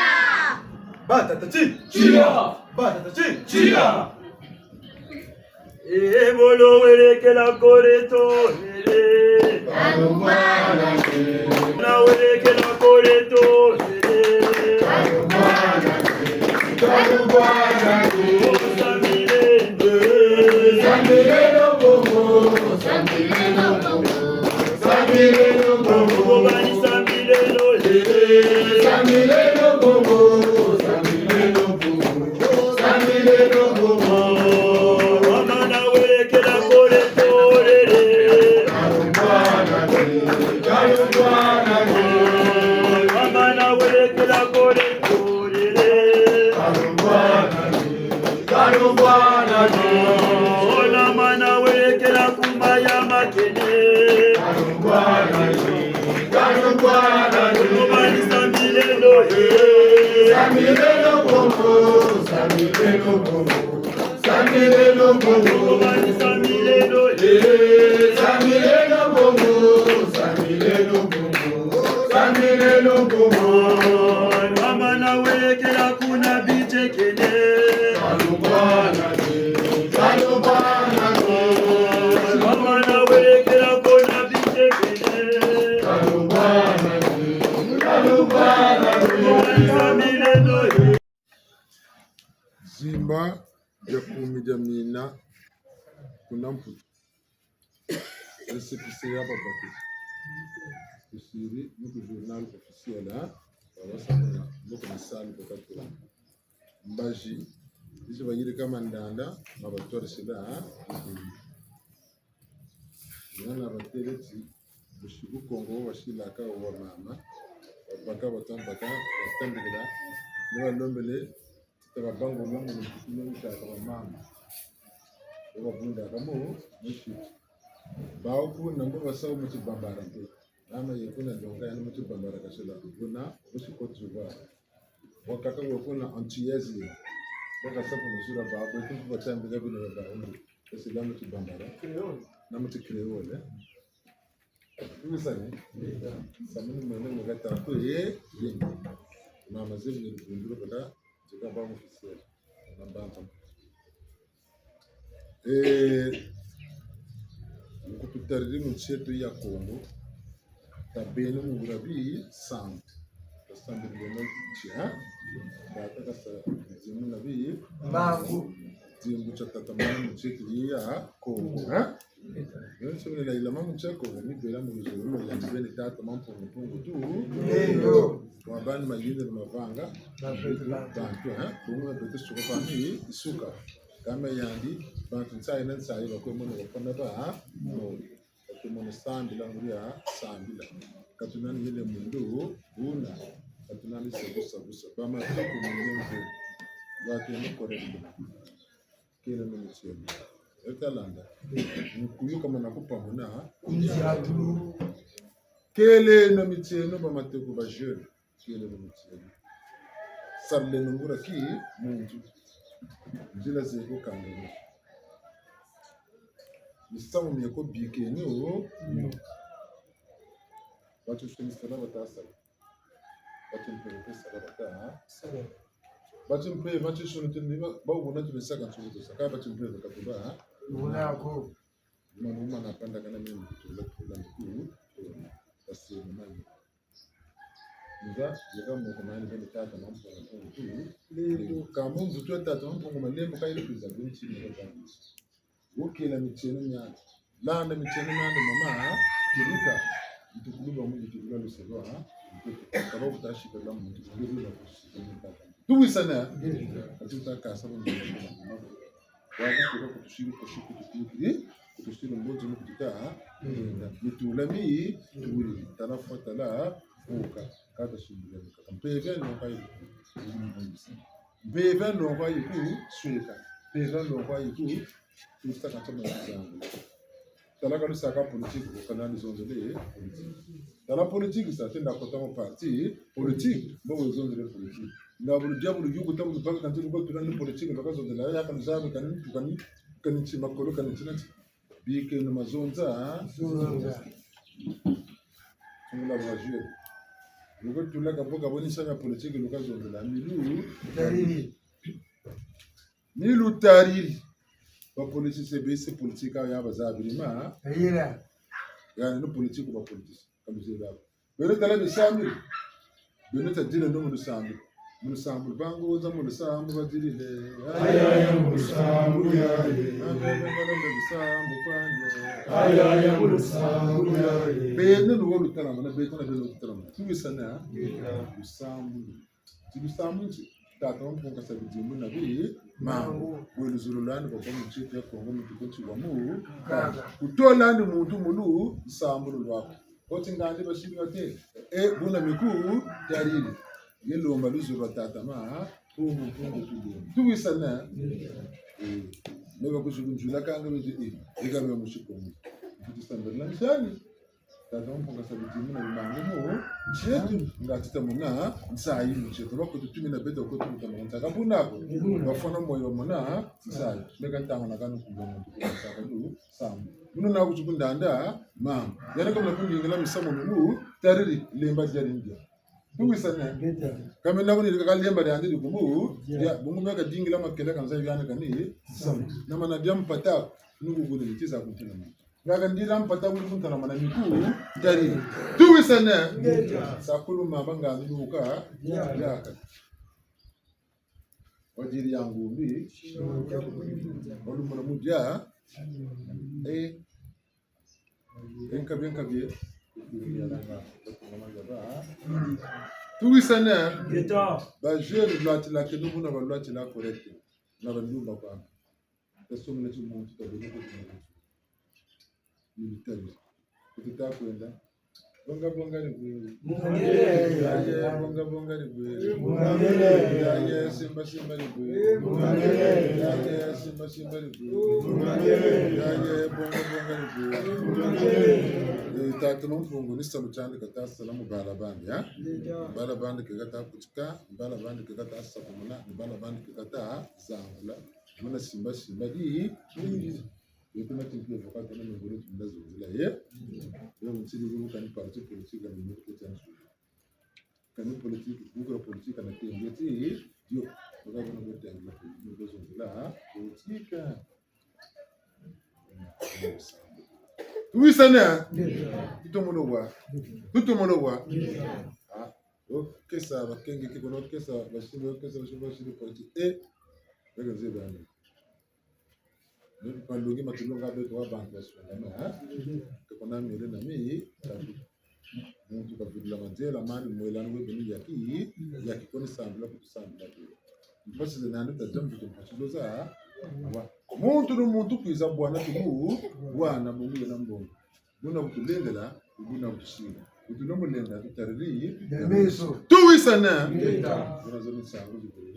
Batata ti Chia Batata ti Chia Bolo wereke la koreto na wereke la koreto Zimba ya kumi jamina kuna mputu resepise hapa pake kusiri nuku journal officiel wawasa nuku misali pakatu mbaji hizi wajiri kama ndanda mabatori sida nana bateleti bushiku kongo washilaka wa mama baka batambaka batambira niba lombele tabango mama n'ushaka wa mama babunda kamo mushi bawo nango basawo mu kibambara nte ama yekuna ndonga ya mu kibambara kasela kuna ushiko tuba wakaka wekuna antiyezi baka sapo musura babo tuku batambira bino bawo kasela mu kibambara na mu kreole Usani, samuni mwene mwagata ko ye yengi. Mama zevi ni bunduro kada jika ba officiel na bamba. Kututariri mu chetu ya Kongo tabeno mu burabi sant. Kasambi beno chia. Bata kasa zimu nabi bangu. Zimbu chatatama mu chetu ya Kongo, ha? Yon sio la ila mamu chako ni bela mu zuru ya mbele tata mampo mpungu tu ndio kwa bani majini na mavanga bantu kumwe bete suka fami isuka kama yandi bantu sai nan sai ba ko mun ko na ba no ko mun sandi la nguria sandi la katunan yele mundu una katunan sabusa ba ma ko mun ndio ba ke no korendo kile mun sio etalanda nkuyu kama nakupa muna kunjatu kele no mitieno ba mateko ba jeune kele no mitieno sarle ngura ki munju njila zeko kangana misamu miyako bikeni o watu shini salama tasa watu mpeleke salama ta watu mpeleke watu shini tuni ba ubona tumesaka nsuku saka watu mpeleke katuba Una yako. Mwanaume anapanda kana mimi kutula mkuu basi mimi nga moko mani bene tata mambo na tu kama mtu tata mambo malembo kaile kuzabuni chini ya tangu ukila micheno nya landa micheno nande mama kiruka mtukuluba mu kiruka lusewa kaba kutashi kwa mtu kiruka na tu sana atutaka sababu wako kutushiri kushuku tukiri kutushiri mbozo mkutika mitulami tuli tarafa tala uka kata shimbira mpeve no kai mpeve no kai ku sweka mpeve no kai ku tustaka kama zangu tala kalu saka politiki kana nizonzele politiki tala politiki sa tenda kotamo parti politiki mbo zonzele politiki na bulu yugo tamu baka kanti ko tunani politiki baka zonzele ya kan zabe kan chima kolo kan chinati bike no mazonza tungula wajue lugo tula kaboka boni sana politiki luka zonzele milu tariri ba politiki se bese politika ya bazabirima Ayira. yani no politiki ba politiki kamuzela bere tala bisamiri bene tadile ndo mu samiri Musambu bango za musambu badiri he Ayaya musambu yae musambu kwanje Ayaya musambu yae bene no wolu tala na bene na bene tala tu sana musambu musambu tata mpunga sabi jimu na bi mangu welu zululani kwa mchiti ya kongo mtukuti wa mu kutola ndi muntu mulu musambu lwako oti ngandi bashiri bate buna miku tarili yelo maluzo batata ma pungu tu sana meba kushunjula kanga bidi ega be mushikongo kutisamba landani tata mpunga sabijimu na mangu chetu ngatita muna nsayi chetu bako tutumina beta ko tutamanta kabunako bafona moyo muna nsayi mega ntanga kanu kumbona tukasaka du samu muno na kuchukundanda mam yana kama kunjingila misamo mu tariri lemba jarindia tuwisana kama na kuni kalemba ya ndi kumbu ya bungu meka dingila makele kan sai yana kani sam na mana diam pata nugu gune tisa kuntina ngaga ndira mpata buli kuntana mana miku dari tuwisana sakulu mabanga nuka ya wajiri yangu mbi wolu mwana mudia enka bie tuwisana ba jeune lwati la kenubu na lwati la correct na bandumba kwa eso mle tu muntu tabele ko militari kutaka kwenda bonga ni kweli bonga ni kweli ya simba ni kweli ya simba ni kweli ya bonga ni kweli tatu mfungo ni salu chande kata salamu balabandi ya balabandi kata kuchika balabandi kata sakumuna balabandi kata zangula muna simba di yekuna tipi avocat na ngoro tundazo zila yo mtsili rumu kani parti politique na mimi kutanzu kani politique ngoro politique na tengeti yo baka na gote ngoro tundazo zila politique tuisana tutomono wa okesa bakenge kikono okesa bashimbe okesa bashimbe politique bega zebana Pandungi matulunga beto wa bank basona kuna mire na mi muntu kabudla manzela mani mwelano webeni yaki koni sambula kutusambula mpasi zinande tajambu kumpasiloza muntu kwiza bwana tumu bwana mungu na mbongo buna kutulendela buna kutushira kutunomulenda tutariri Demeso. tuwisana unazo misango zikuru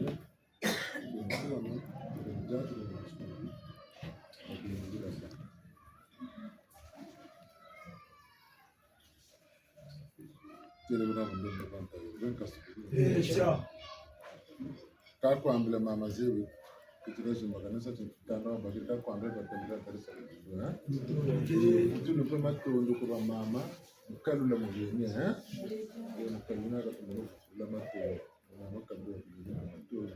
Kako ambile mama zewe kitiraje makanisa tutano bakita kwanga batendera tarisa tuno kwa matondo kwa mama kalula mugeni na kaluna katunda la matondo mama kabla matondo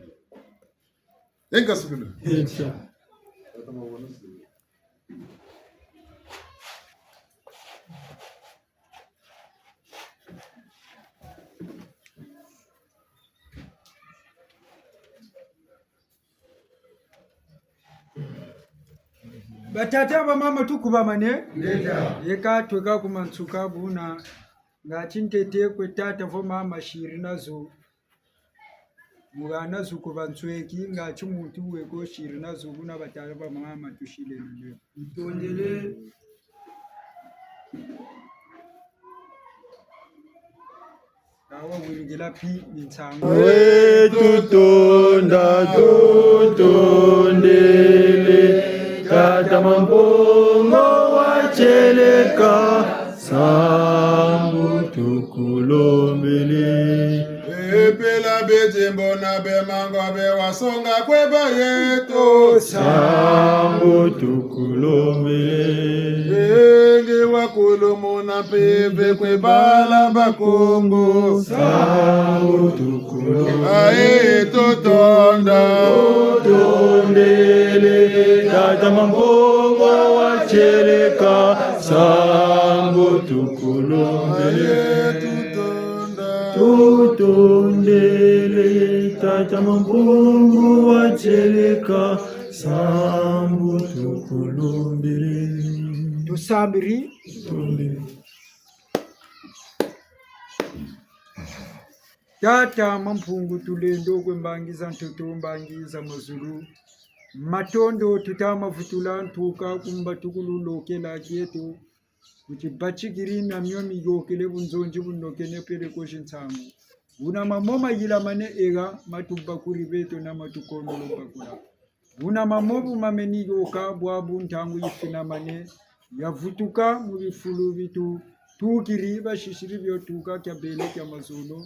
enga sukuna kama wana batata ba mama tukubamane eka tweka kumansuka buna ngachintete kwetata fo mama shiri nazo mugana zuko bantsweki ngachi muntu weko shiri nazo buna batata ba mama tushile nyo tondele awa wiligela pi nitsango tutonda tutondele Tata mampongo wacheleka sambu tukulombele Epela bejembo na bemango be wasonga kweba yeto sambu tukulombele Enge wakulumu na pepe kwebala bakongo sambu tukulombele Ae totonda tutondele Tata mampongo wacheleka sambu tukulombele tutondele Tata mampongo wacheleka sambu tukulombele tusambiri Tata mampungu tulendo kwembangiza ntoto mbangiza mazulu matondo tutama futula ntuka kumba tukululokela kietu kuchibachikiri na myomi yokele bunzonji bunokene pere koshintsangu una mamoma yila mane ega matubba kuri beto na matukondolo bakula una mamobu mameni yoka bwabu ntangu yifina mane yavutuka mu bifulu bitu tukiri bashishiri byotuka kya bele kya mazolo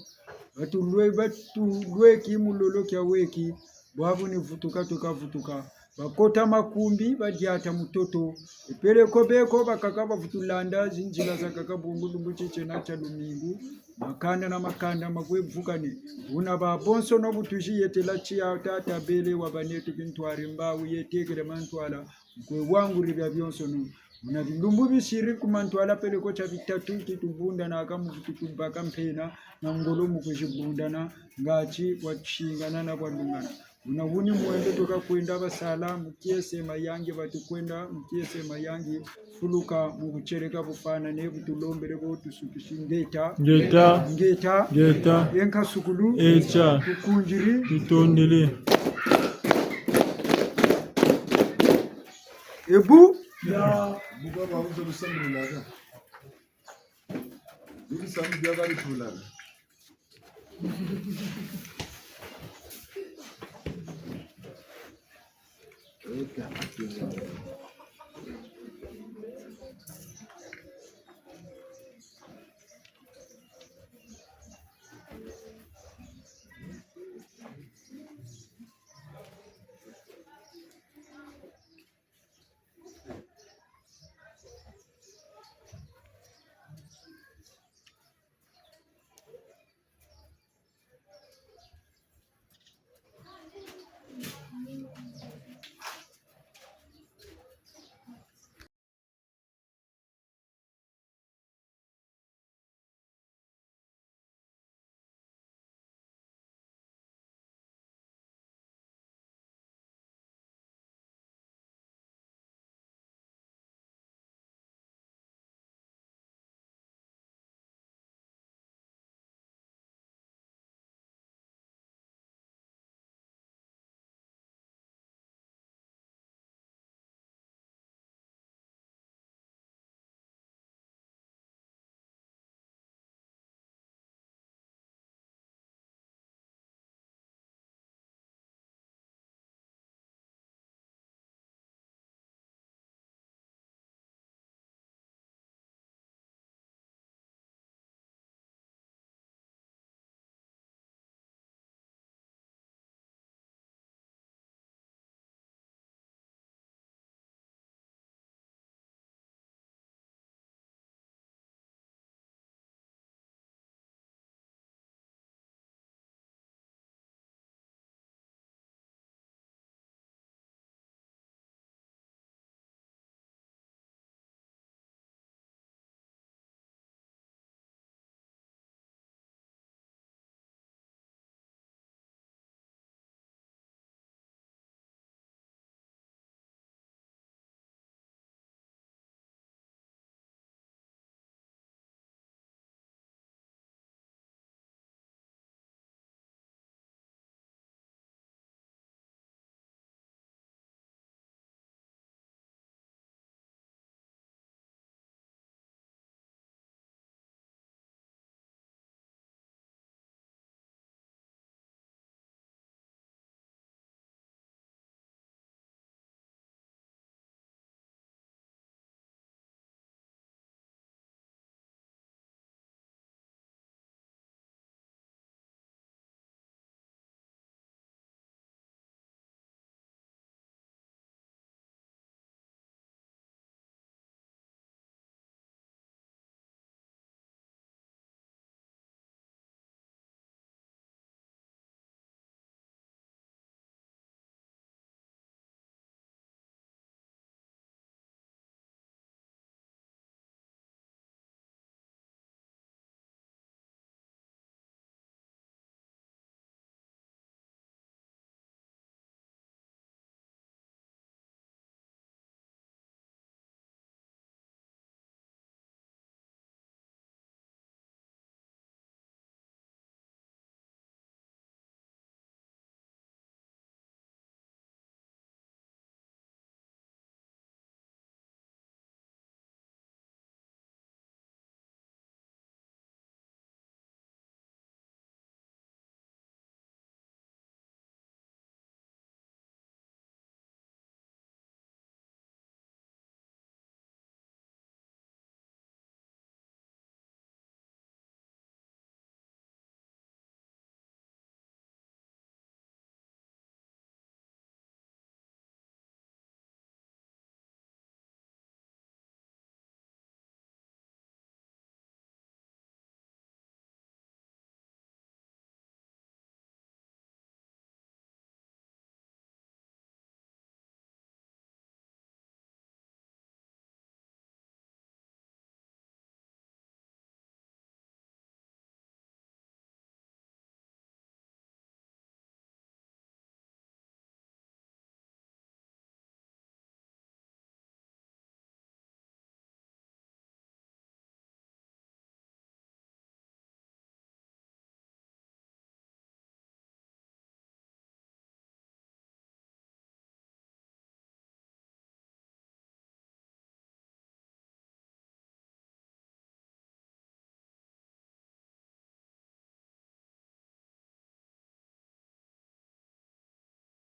batulwe kimulolo kya weki bwabu ni vutuka tukavutuka bakota makumbi badyata mutoto epele kobeko bakaka bavutulanda zinjila za kakabungulumbu chichena cha lumingu makanda na makanda makwevukane una babonso no butushi yetela chia tata bele wabanetu kintwari mbawu yetekele mantwala kwe wangu ribya byonso no una bilumbu bishiri kumantwala pele kocha bitatu kitubunda na akamu kitubaka mpena na ngolo mukujibundana ngachi wachingana na bwadungana una huni muende toka kwenda basala mukiese mayangi batukwenda mukiese mayangi fuluka mukuchereka bufana ne butulombere bo tusukishingeta ngeta yenka sukulu echa tukunjiri tutondele ebu Buka ba uzo lusambulaga Dili sambi biaga litulaga Eka